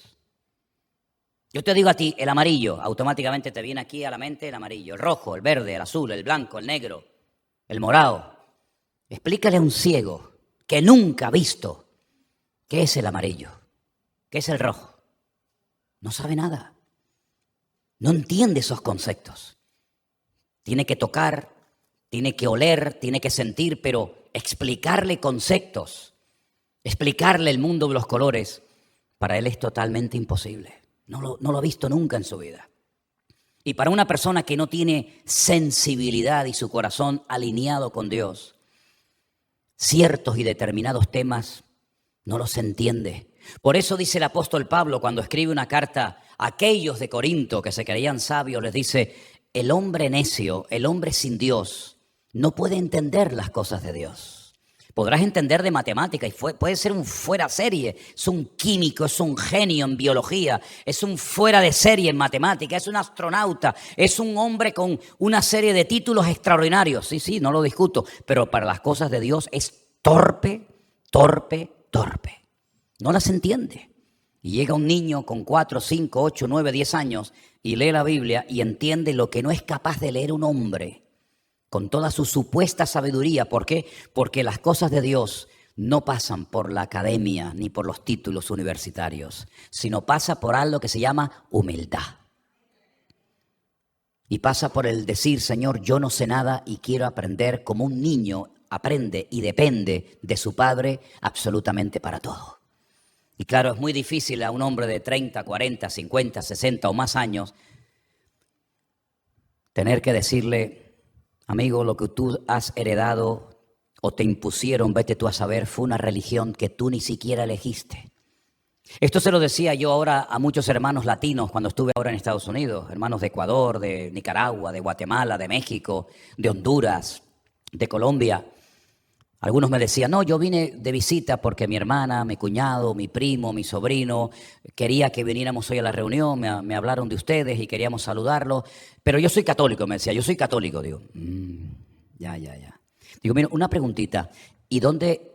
Yo te digo a ti, el amarillo, automáticamente te viene aquí a la mente el amarillo, el rojo, el verde, el azul, el blanco, el negro, el morado. Explícale a un ciego que nunca ha visto qué es el amarillo, qué es el rojo. No sabe nada. No entiende esos conceptos. Tiene que tocar, tiene que oler, tiene que sentir, pero explicarle conceptos, explicarle el mundo de los colores, para él es totalmente imposible. No lo ha visto nunca en su vida. Y para una persona que no tiene sensibilidad y su corazón alineado con Dios, ciertos y determinados temas no los entiende. Por eso dice el apóstol Pablo cuando escribe una carta a aquellos de Corinto que se creían sabios, les dice, el hombre necio, el hombre sin Dios, no puede entender las cosas de Dios. Podrás entender de matemática y puede ser un fuera serie, es un químico, es un genio en biología, es un fuera de serie en matemática, es un astronauta, es un hombre con una serie de títulos extraordinarios. Sí, no lo discuto, pero para las cosas de Dios es torpe. No las entiende. Y llega un niño con 4, 5, 8, 9, 10 años y lee la Biblia y entiende lo que no es capaz de leer un hombre con toda su supuesta sabiduría. ¿Por qué? Porque las cosas de Dios no pasan por la academia ni por los títulos universitarios, sino pasa por algo que se llama humildad. Y pasa por el decir, Señor, yo no sé nada y quiero aprender como un niño aprende y depende de su padre absolutamente para todo. Y claro, es muy difícil a un hombre de 30, 40, 50, 60 o más años tener que decirle, amigo, lo que tú has heredado o te impusieron, vete tú a saber, fue una religión que tú ni siquiera elegiste. Esto se lo decía yo ahora a muchos hermanos latinos cuando estuve ahora en Estados Unidos, hermanos de Ecuador, de Nicaragua, de Guatemala, de México, de Honduras, de Colombia. Algunos me decían, no, yo vine de visita porque mi hermana, mi cuñado, mi primo, mi sobrino quería que viniéramos hoy a la reunión, me hablaron de ustedes y queríamos saludarlos, pero yo soy católico, me decía, yo soy católico. Digo, ya. Digo, mira, una preguntita, ¿y dónde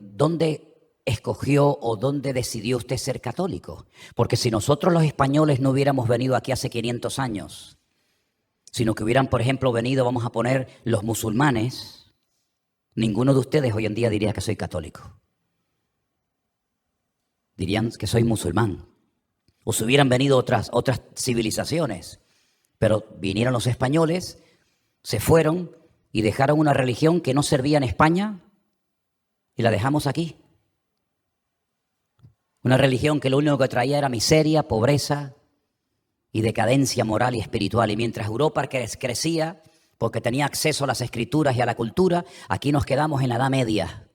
escogió o dónde decidió usted ser católico? Porque si nosotros los españoles no hubiéramos venido aquí hace 500 años, sino que hubieran, por ejemplo, venido, vamos a poner, los musulmanes, ninguno de ustedes hoy en día diría que soy católico. Dirían que soy musulmán. o si hubieran venido otras civilizaciones. Pero vinieron los españoles, se fueron y dejaron una religión que no servía en España y la dejamos aquí. Una religión que lo único que traía era miseria, pobreza y decadencia moral y espiritual. Y mientras Europa crecía, porque tenía acceso a las escrituras y a la cultura, aquí nos quedamos en la Edad Media.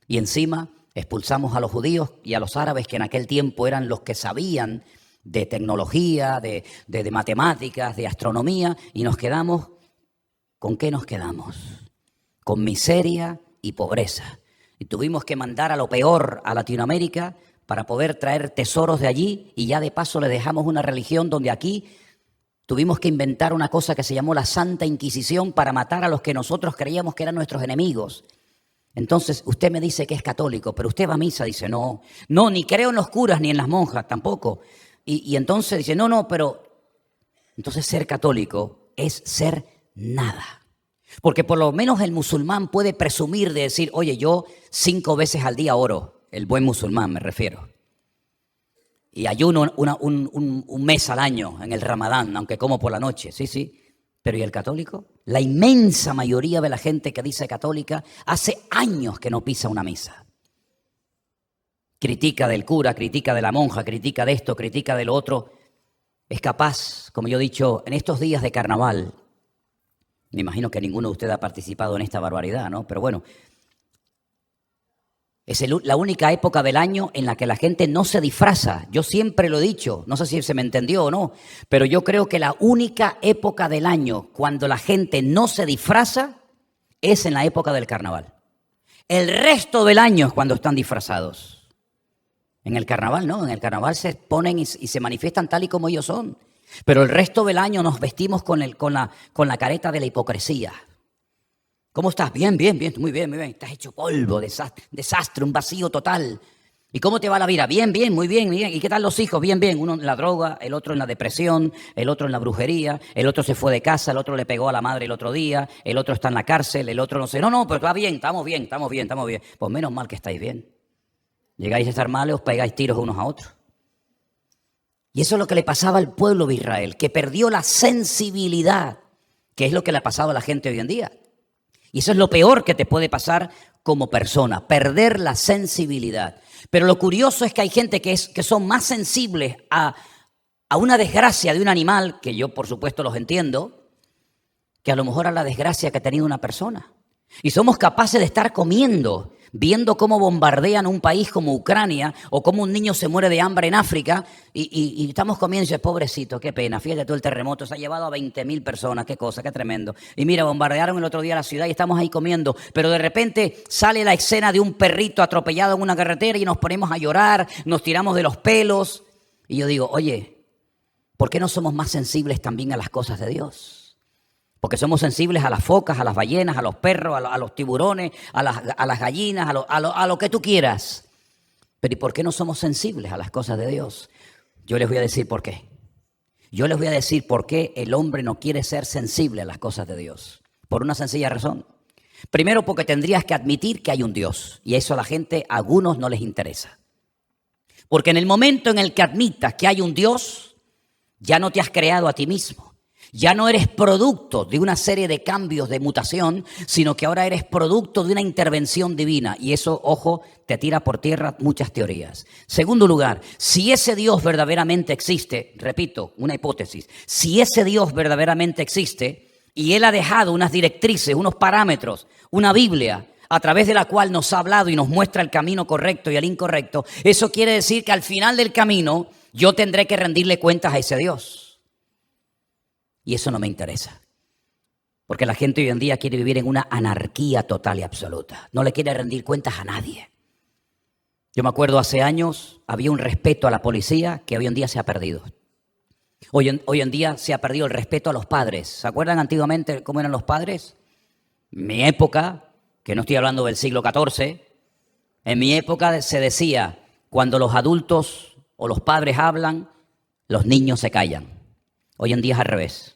Y encima expulsamos a los judíos y a los árabes, que en aquel tiempo eran los que sabían de tecnología, de matemáticas, de astronomía, y nos quedamos, ¿con qué nos quedamos? Con miseria y pobreza. Y tuvimos que mandar a lo peor a Latinoamérica para poder traer tesoros de allí, y ya de paso le dejamos una religión donde aquí tuvimos que inventar una cosa que se llamó la Santa Inquisición para matar a los que nosotros creíamos que eran nuestros enemigos. Entonces, usted me dice que es católico, pero usted va a misa, dice, no, ni creo en los curas ni en las monjas tampoco. Y entonces dice, no, pero entonces ser católico es ser nada. Porque por lo menos el musulmán puede presumir de decir, oye, yo 5 veces al día oro, el buen musulmán me refiero. Y ayuno un mes al año en el Ramadán, aunque como por la noche, sí. Pero ¿y el católico? La inmensa mayoría de la gente que dice católica hace años que no pisa una misa. Critica del cura, critica de la monja, critica de esto, critica de lo otro. Es capaz, como yo he dicho, en estos días de carnaval, me imagino que ninguno de ustedes ha participado en esta barbaridad, ¿no? Pero bueno, es la única época del año en la que la gente no se disfraza. Yo siempre lo he dicho, no sé si se me entendió o no, pero yo creo que la única época del año cuando la gente no se disfraza es en la época del carnaval. El resto del año es cuando están disfrazados. En el carnaval no, en el carnaval se ponen y se manifiestan tal y como ellos son. Pero el resto del año nos vestimos con la careta de la hipocresía. ¿Cómo estás? Bien, muy bien. Estás hecho polvo, desastre, un vacío total. ¿Y cómo te va la vida? Bien, muy bien. ¿Y qué tal los hijos? Bien. Uno en la droga, el otro en la depresión, el otro en la brujería, el otro se fue de casa, el otro le pegó a la madre el otro día, el otro está en la cárcel, el otro no sé. No, pero va bien, estamos bien. Pues menos mal que estáis bien. Llegáis a estar mal y os pegáis tiros unos a otros. Y eso es lo que le pasaba al pueblo de Israel, que perdió la sensibilidad, que es lo que le ha pasado a la gente hoy en día. Y eso es lo peor que te puede pasar como persona, perder la sensibilidad. Pero lo curioso es que hay gente que son más sensibles a una desgracia de un animal, que yo por supuesto los entiendo, que a lo mejor a la desgracia que ha tenido una persona. Y somos capaces de estar comiendo, viendo cómo bombardean un país como Ucrania o cómo un niño se muere de hambre en África y estamos comiendo y dices, pobrecito, qué pena, fíjate tú el terremoto, se ha llevado a 20.000 personas, qué cosa, qué tremendo. Y mira, bombardearon el otro día la ciudad y estamos ahí comiendo, pero de repente sale la escena de un perrito atropellado en una carretera y nos ponemos a llorar, nos tiramos de los pelos. Y yo digo, oye, ¿por qué no somos más sensibles también a las cosas de Dios? Porque somos sensibles a las focas, a las ballenas, a los perros, a los tiburones, a las gallinas, a lo que tú quieras. Pero ¿y por qué no somos sensibles a las cosas de Dios? Yo les voy a decir por qué. Yo les voy a decir por qué el hombre no quiere ser sensible a las cosas de Dios. Por una sencilla razón. Primero, porque tendrías que admitir que hay un Dios. Y eso a la gente, a algunos no les interesa. Porque en el momento en el que admitas que hay un Dios, ya no te has creado a ti mismo. Ya no eres producto de una serie de cambios de mutación, sino que ahora eres producto de una intervención divina. Y eso, ojo, te tira por tierra muchas teorías. Segundo lugar, si ese Dios verdaderamente existe, repito, una hipótesis, si ese Dios verdaderamente existe y Él ha dejado unas directrices, unos parámetros, una Biblia, a través de la cual nos ha hablado y nos muestra el camino correcto y el incorrecto, eso quiere decir que al final del camino yo tendré que rendirle cuentas a ese Dios. Y eso no me interesa. Porque la gente hoy en día quiere vivir en una anarquía total y absoluta. No le quiere rendir cuentas a nadie. Yo me acuerdo hace años había un respeto a la policía que hoy en día se ha perdido. Hoy en día se ha perdido el respeto a los padres. ¿Se acuerdan antiguamente cómo eran los padres? En mi época, que no estoy hablando del siglo XIV, en mi época se decía, cuando los adultos o los padres hablan, los niños se callan. Hoy en día es al revés.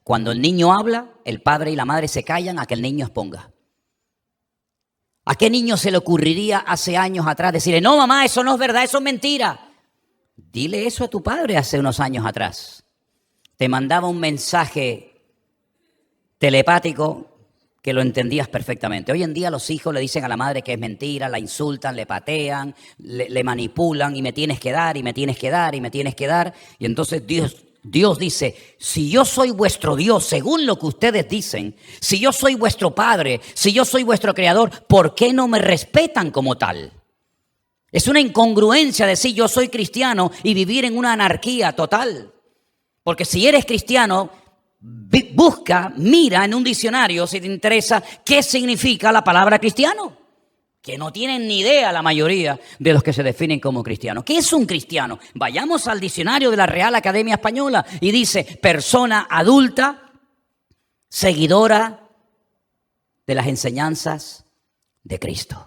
Cuando el niño habla, el padre y la madre se callan a que el niño exponga. ¿A qué niño se le ocurriría hace años atrás decirle, no mamá, eso no es verdad, eso es mentira? Dile eso a tu padre hace unos años atrás. Te mandaba un mensaje telepático que lo entendías perfectamente. Hoy en día los hijos le dicen a la madre que es mentira, la insultan, le patean, le manipulan y me tienes que dar, y me tienes que dar, y me tienes que dar. Y entonces Dios dice, si yo soy vuestro Dios, según lo que ustedes dicen, si yo soy vuestro Padre, si yo soy vuestro Creador, ¿por qué no me respetan como tal? Es una incongruencia decir yo soy cristiano y vivir en una anarquía total. Porque si eres cristiano, busca, mira en un diccionario si te interesa qué significa la palabra cristiano. Que no tienen ni idea la mayoría de los que se definen como cristianos. ¿Qué es un cristiano? Vayamos al diccionario de la Real Academia Española y dice persona adulta, seguidora de las enseñanzas de Cristo.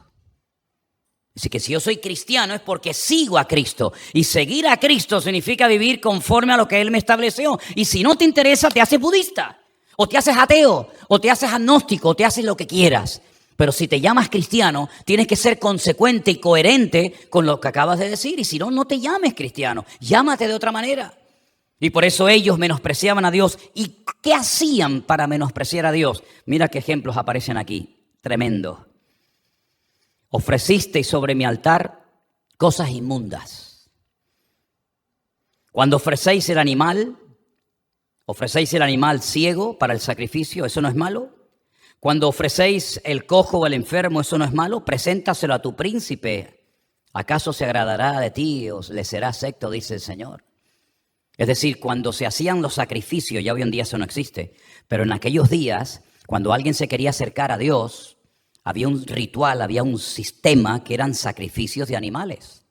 Así que si yo soy cristiano es porque sigo a Cristo. Y seguir a Cristo significa vivir conforme a lo que Él me estableció. Y si no te interesa, te haces budista, o te haces ateo, o te haces agnóstico, o te haces lo que quieras. Pero si te llamas cristiano, tienes que ser consecuente y coherente con lo que acabas de decir. Y si no, no te llames cristiano. Llámate de otra manera. Y por eso ellos menospreciaban a Dios. ¿Y qué hacían para menospreciar a Dios? Mira qué ejemplos aparecen aquí. Tremendo. Ofrecisteis sobre mi altar cosas inmundas. Cuando ofrecéis el animal ciego para el sacrificio, ¿eso no es malo? Cuando ofrecéis el cojo o el enfermo, ¿eso no es malo? Preséntaselo a tu príncipe. ¿Acaso se agradará de ti o le será acepto? Dice el Señor. Es decir, cuando se hacían los sacrificios, ya hoy en día eso no existe, pero en aquellos días, cuando alguien se quería acercar a Dios, había un ritual, había un sistema que eran sacrificios de animales.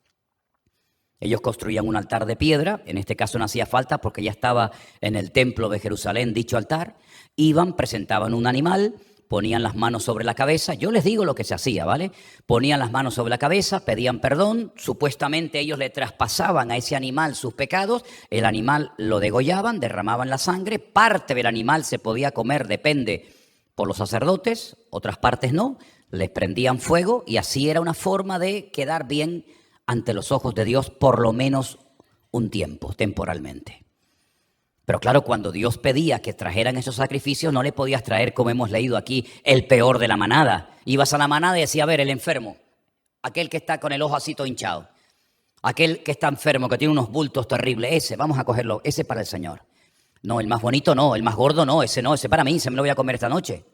Ellos construían un altar de piedra, en este caso no hacía falta porque ya estaba en el templo de Jerusalén dicho altar. Iban, presentaban un animal, ponían las manos sobre la cabeza. Yo les digo lo que se hacía, ¿vale? Ponían las manos sobre la cabeza, pedían perdón, supuestamente ellos le traspasaban a ese animal sus pecados, el animal lo degollaban, derramaban la sangre, parte del animal se podía comer, depende, por los sacerdotes, otras partes no, les prendían fuego y así era una forma de quedar bien ante los ojos de Dios por lo menos un tiempo, temporalmente. Pero claro, cuando Dios pedía que trajeran esos sacrificios, no le podías traer, como hemos leído aquí, el peor de la manada. Ibas a la manada y decía, a ver, el enfermo, aquel que está con el ojo así todo hinchado, aquel que está enfermo, que tiene unos bultos terribles, ese, vamos a cogerlo, ese para el Señor. No, el más bonito no, el más gordo no, ese para mí, se me lo voy a comer esta noche.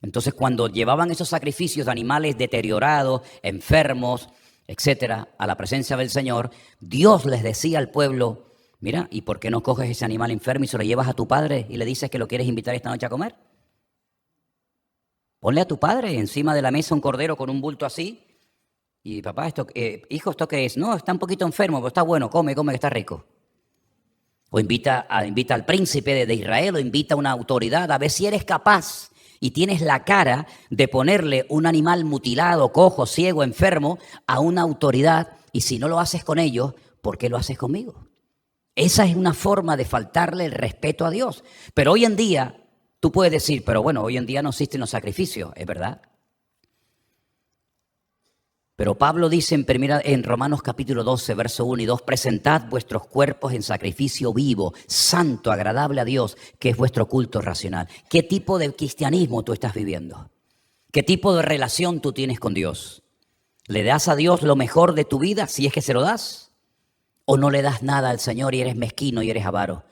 Entonces, cuando llevaban esos sacrificios de animales deteriorados, enfermos, etcétera, a la presencia del Señor, Dios les decía al pueblo, mira, ¿y por qué no coges ese animal enfermo y se lo llevas a tu padre y le dices que lo quieres invitar esta noche a comer? Ponle a tu padre encima de la mesa un cordero con un bulto así y papá, hijo, ¿esto qué es? No, está un poquito enfermo, pero está bueno, come, que está rico. O invita al príncipe de Israel o invita a una autoridad a ver si eres capaz y tienes la cara de ponerle un animal mutilado, cojo, ciego, enfermo a una autoridad y si no lo haces con ellos, ¿por qué lo haces conmigo? Esa es una forma de faltarle el respeto a Dios. Pero hoy en día, tú puedes decir, pero bueno, hoy en día no existen los sacrificios, es verdad. Pero Pablo dice en Romanos capítulo 12, verso 1 y 2, presentad vuestros cuerpos en sacrificio vivo, santo, agradable a Dios, que es vuestro culto racional. ¿Qué tipo de cristianismo tú estás viviendo? ¿Qué tipo de relación tú tienes con Dios? ¿Le das a Dios lo mejor de tu vida, si es que se lo das? ¿O no le das nada al Señor y eres mezquino y eres avaro?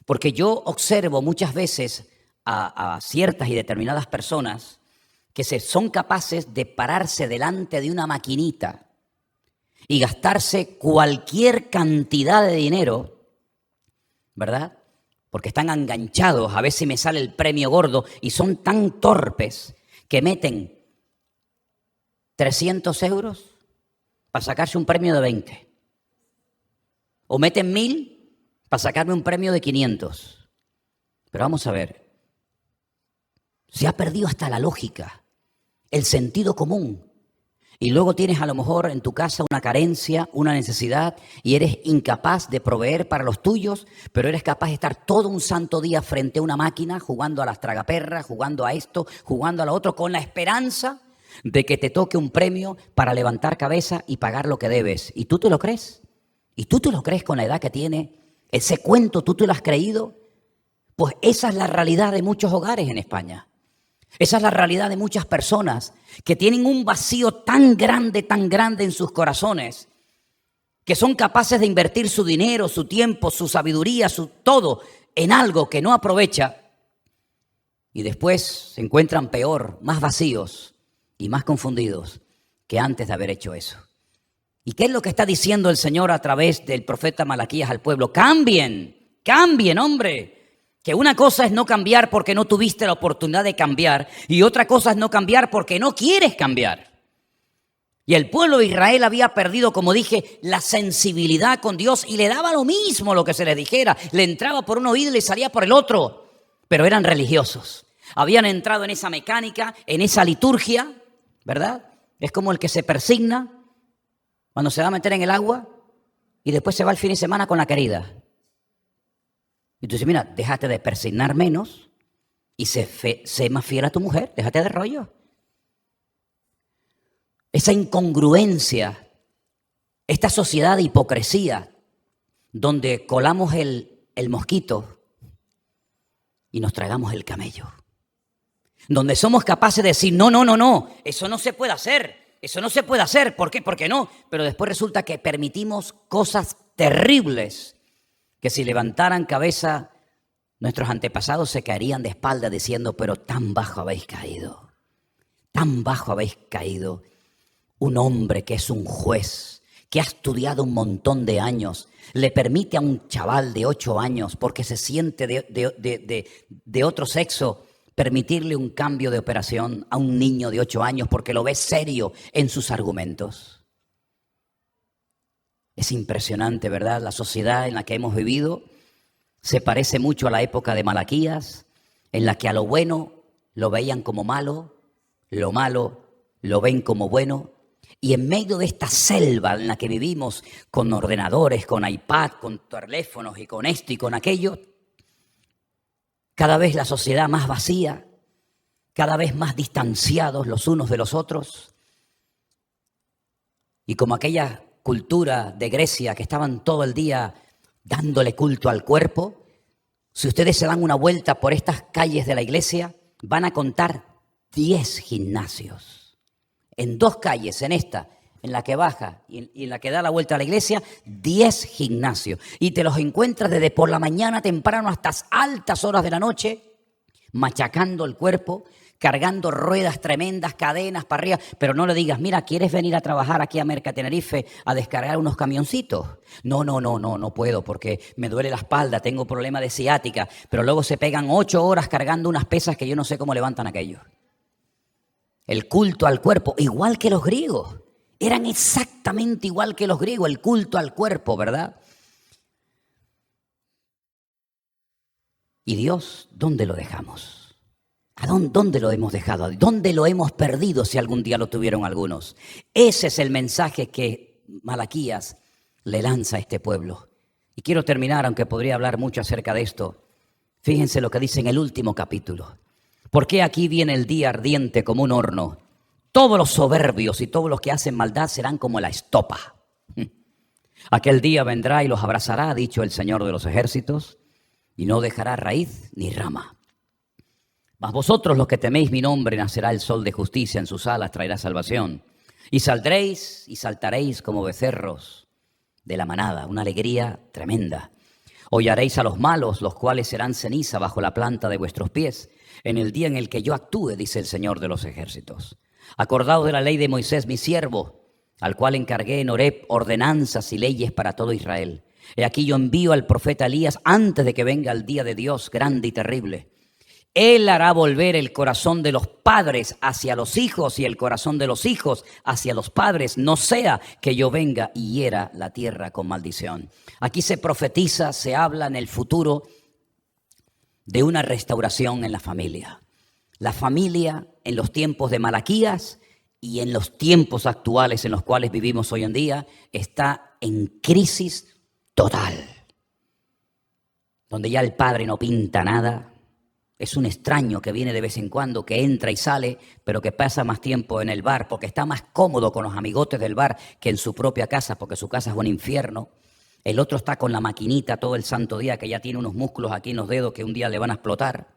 Porque yo observo muchas veces a ciertas y determinadas personas que son capaces de pararse delante de una maquinita y gastarse cualquier cantidad de dinero, ¿verdad? Porque están enganchados, a ver si me sale el premio gordo, y son tan torpes que meten 300 euros para sacarse un premio de 20. O meten 1000 para sacarme un premio de 500. Pero vamos a ver, se ha perdido hasta la lógica, el sentido común. Y luego tienes a lo mejor en tu casa una carencia, una necesidad, y eres incapaz de proveer para los tuyos, pero eres capaz de estar todo un santo día frente a una máquina, jugando a las tragaperras, jugando a esto, jugando a lo otro, con la esperanza de que te toque un premio para levantar cabeza y pagar lo que debes. ¿Y tú te lo crees? ¿Y tú te lo crees con la edad que tiene? ¿Ese cuento tú te lo has creído? Pues esa es la realidad de muchos hogares en España. Esa es la realidad de muchas personas que tienen un vacío tan grande en sus corazones, que son capaces de invertir su dinero, su tiempo, su sabiduría, su todo en algo que no aprovecha, y después se encuentran peor, más vacíos y más confundidos que antes de haber hecho eso. ¿Y qué es lo que está diciendo el Señor a través del profeta Malaquías al pueblo? Cambien, hombre. Que una cosa es no cambiar porque no tuviste la oportunidad de cambiar, y otra cosa es no cambiar porque no quieres cambiar. Y el pueblo de Israel había perdido, como dije, la sensibilidad con Dios, y le daba lo mismo lo que se les dijera. Le entraba por un oído y le salía por el otro. Pero eran religiosos. Habían entrado en esa mecánica, en esa liturgia, ¿verdad? Es como el que se persigna cuando se va a meter en el agua y después se va el fin de semana con la querida. Y tú dices, mira, déjate de persignar menos y sé más fiel a tu mujer, déjate de rollo. Esa incongruencia, esta sociedad de hipocresía, donde colamos el mosquito y nos tragamos el camello. Donde somos capaces de decir, no, eso no se puede hacer, ¿por qué? Porque no. Pero después resulta que permitimos cosas terribles que si levantaran cabeza, nuestros antepasados se caerían de espalda diciendo, pero tan bajo habéis caído, Un hombre que es un juez, que ha estudiado un montón de años, le permite a un chaval de 8 años, porque se siente de otro sexo, permitirle un cambio de operación a un niño de 8 años porque lo ve serio en sus argumentos. Es impresionante, ¿verdad? La sociedad en la que hemos vivido se parece mucho a la época de Malaquías, en la que a lo bueno lo veían como malo, lo malo lo ven como bueno. Y en medio de esta selva en la que vivimos, con ordenadores, con iPad, con teléfonos y con esto y con aquello, cada vez la sociedad más vacía, cada vez más distanciados los unos de los otros. Y como aquella cultura de Grecia que estaban todo el día dándole culto al cuerpo, si ustedes se dan una vuelta por estas calles de la iglesia, van a contar 10 gimnasios. En 2 calles, en esta, en la que baja y en la que da la vuelta a la iglesia, 10 gimnasios. Y te los encuentras desde por la mañana temprano hasta altas horas de la noche, machacando el cuerpo, cargando ruedas tremendas, cadenas para arriba. Pero no le digas, mira, ¿quieres venir a trabajar aquí a Mercatenerife a descargar unos camioncitos? No puedo porque me duele la espalda, tengo problema de ciática. Pero luego se pegan 8 horas cargando unas pesas que yo no sé cómo levantan aquellos. El culto al cuerpo, igual que los griegos. Eran exactamente igual que los griegos, el culto al cuerpo, ¿verdad? ¿Y Dios, dónde lo dejamos? ¿Dónde lo hemos dejado? ¿Dónde lo hemos perdido si algún día lo tuvieron algunos? Ese es el mensaje que Malaquías le lanza a este pueblo. Y quiero terminar, aunque podría hablar mucho acerca de esto. Fíjense lo que dice en el último capítulo. Porque aquí viene el día ardiente como un horno. Todos los soberbios y todos los que hacen maldad serán como la estopa. Aquel día vendrá y los abrazará, ha dicho el Señor de los ejércitos, y no dejará raíz ni rama. Mas vosotros los que teméis mi nombre, nacerá el sol de justicia, en sus alas traerá salvación. Y saldréis y saltaréis como becerros de la manada, una alegría tremenda. Hollaréis a los malos, los cuales serán ceniza bajo la planta de vuestros pies, en el día en el que yo actúe, dice el Señor de los ejércitos. Acordaos de la ley de Moisés, mi siervo, al cual encargué en Horeb ordenanzas y leyes para todo Israel. He aquí yo envío al profeta Elías antes de que venga el día de Dios grande y terrible. Él hará volver el corazón de los padres hacia los hijos y el corazón de los hijos hacia los padres, no sea que yo venga y hiera la tierra con maldición. Aquí se profetiza, se habla en el futuro de una restauración en la familia. La familia en los tiempos de Malaquías y en los tiempos actuales en los cuales vivimos hoy en día está en crisis total. Donde ya el padre no pinta nada. Es un extraño que viene de vez en cuando, que entra y sale, pero que pasa más tiempo en el bar porque está más cómodo con los amigotes del bar que en su propia casa, porque su casa es un infierno. El otro está con la maquinita todo el santo día, que ya tiene unos músculos aquí en los dedos que un día le van a explotar.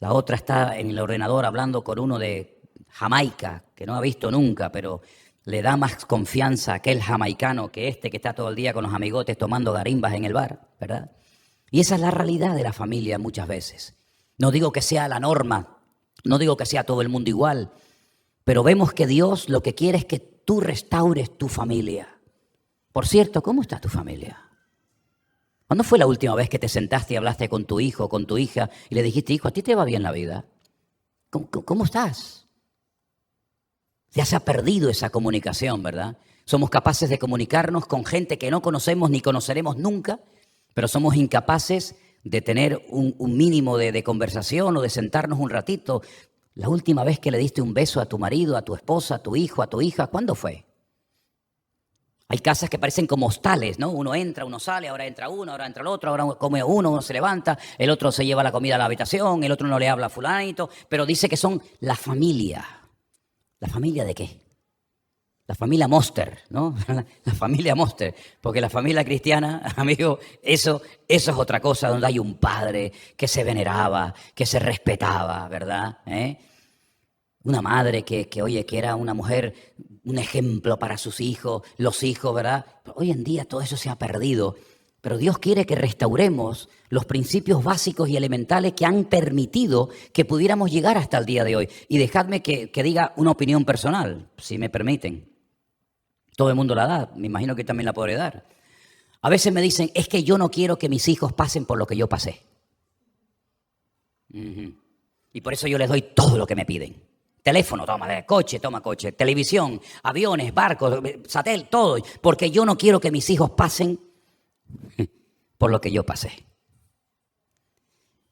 La otra está en el ordenador hablando con uno de Jamaica, que no ha visto nunca, pero le da más confianza a aquel jamaicano que este que está todo el día con los amigotes tomando garimbas en el bar, ¿verdad? Y esa es la realidad de la familia muchas veces. No digo que sea la norma, no digo que sea todo el mundo igual, pero vemos que Dios lo que quiere es que tú restaures tu familia. Por cierto, ¿cómo está tu familia? ¿Cuándo fue la última vez que te sentaste y hablaste con tu hijo o con tu hija y le dijiste, hijo, ¿a ti te va bien la vida? ¿Cómo estás? Ya se ha perdido esa comunicación, ¿verdad? Somos capaces de comunicarnos con gente que no conocemos ni conoceremos nunca, pero somos incapaces de tener un mínimo de conversación o de sentarnos un ratito. La última vez que le diste un beso a tu marido, a tu esposa, a tu hijo, a tu hija, ¿cuándo fue? Hay casas que parecen como hostales, ¿no? Uno entra, uno sale, ahora entra uno, ahora entra el otro, ahora come uno se levanta, el otro se lleva la comida a la habitación, el otro no le habla a fulanito, pero dice que son la familia. ¿La familia de qué? La familia Monster, ¿no? La familia Monster, porque la familia cristiana, amigo, eso es otra cosa, donde hay un padre que se veneraba, que se respetaba, ¿verdad? Una madre que era una mujer, un ejemplo para sus hijos, los hijos, ¿verdad? Pero hoy en día todo eso se ha perdido, pero Dios quiere que restauremos los principios básicos y elementales que han permitido que pudiéramos llegar hasta el día de hoy. Y dejadme que diga una opinión personal, si me permiten. Todo el mundo la da, me imagino que también la podré dar. A veces me dicen, es que yo no quiero que mis hijos pasen por lo que yo pasé. Y por eso yo les doy todo lo que me piden. Teléfono, toma coche, televisión, aviones, barcos, satélite, todo. Porque yo no quiero que mis hijos pasen por lo que yo pasé.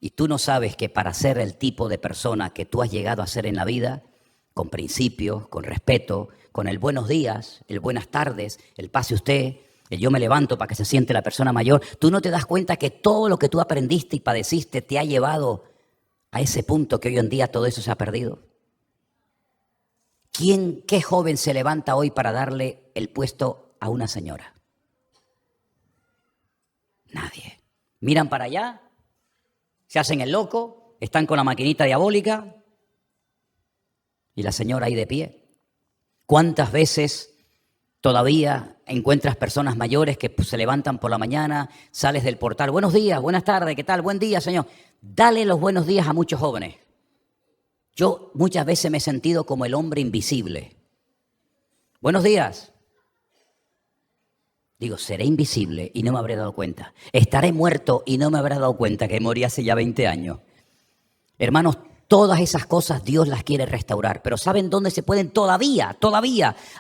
Y tú no sabes que para ser el tipo de persona que tú has llegado a ser en la vida, con principios, con respeto, con el buenos días, el buenas tardes, el pase usted, el yo me levanto para que se siente la persona mayor, tú no te das cuenta que todo lo que tú aprendiste y padeciste te ha llevado a ese punto que hoy en día todo eso se ha perdido. ¿Qué joven se levanta hoy para darle el puesto a una señora? Nadie. Miran para allá, se hacen el loco, están con la maquinita diabólica y la señora ahí de pie. ¿Cuántas veces todavía encuentras personas mayores que se levantan por la mañana, sales del portal, buenos días, buenas tardes, ¿qué tal? Buen día, señor. Dale los buenos días a muchos jóvenes. Yo muchas veces me he sentido como el hombre invisible. Buenos días. Digo, seré invisible y no me habré dado cuenta. Estaré muerto y no me habré dado cuenta que morí hace ya 20 años. Hermanos, todas esas cosas Dios las quiere restaurar. Pero ¿saben dónde se pueden todavía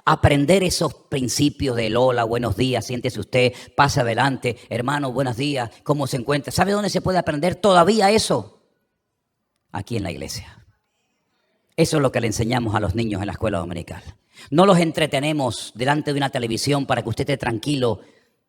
aprender esos principios del hola, buenos días, siéntese usted, pase adelante, hermano, buenos días, ¿cómo se encuentra? ¿Sabe dónde se puede aprender todavía eso? Aquí en la iglesia. Eso es lo que le enseñamos a los niños en la escuela dominical. No los entretenemos delante de una televisión para que usted esté tranquilo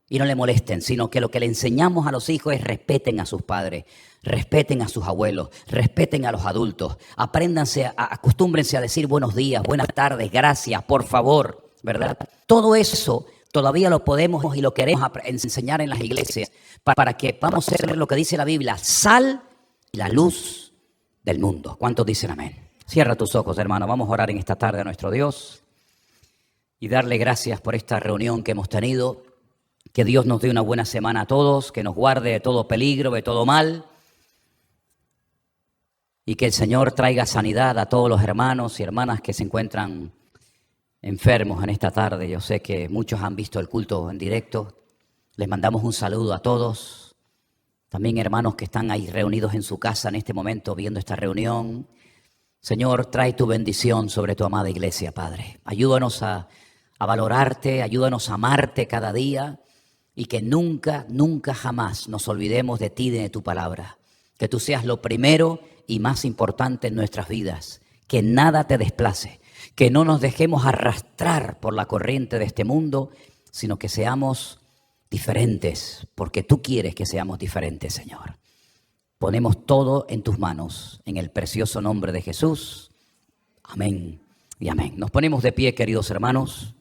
y no le molesten, sino que lo que le enseñamos a los hijos es respeten a sus padres, respeten a sus abuelos, respeten a los adultos, acostúmbrense a decir buenos días, buenas tardes, gracias, por favor, ¿verdad? Todo eso todavía lo podemos y lo queremos enseñar en las iglesias para que vamos a ser lo que dice la Biblia, sal y la luz del mundo. ¿Cuántos dicen amén? Cierra tus ojos, hermano. Vamos a orar en esta tarde a nuestro Dios y darle gracias por esta reunión que hemos tenido. Que Dios nos dé una buena semana a todos, que nos guarde de todo peligro, de todo mal. Y que el Señor traiga sanidad a todos los hermanos y hermanas que se encuentran enfermos en esta tarde. Yo sé que muchos han visto el culto en directo. Les mandamos un saludo a todos. También hermanos que están ahí reunidos en su casa en este momento viendo esta reunión. Señor, trae tu bendición sobre tu amada iglesia, Padre. Ayúdanos a valorarte, ayúdanos a amarte cada día y que nunca, nunca jamás nos olvidemos de ti y de tu palabra. Que tú seas lo primero y más importante en nuestras vidas. Que nada te desplace, que no nos dejemos arrastrar por la corriente de este mundo, sino que seamos diferentes, porque tú quieres que seamos diferentes, Señor. Ponemos todo en tus manos, en el precioso nombre de Jesús. Amén y amén. Nos ponemos de pie, queridos hermanos.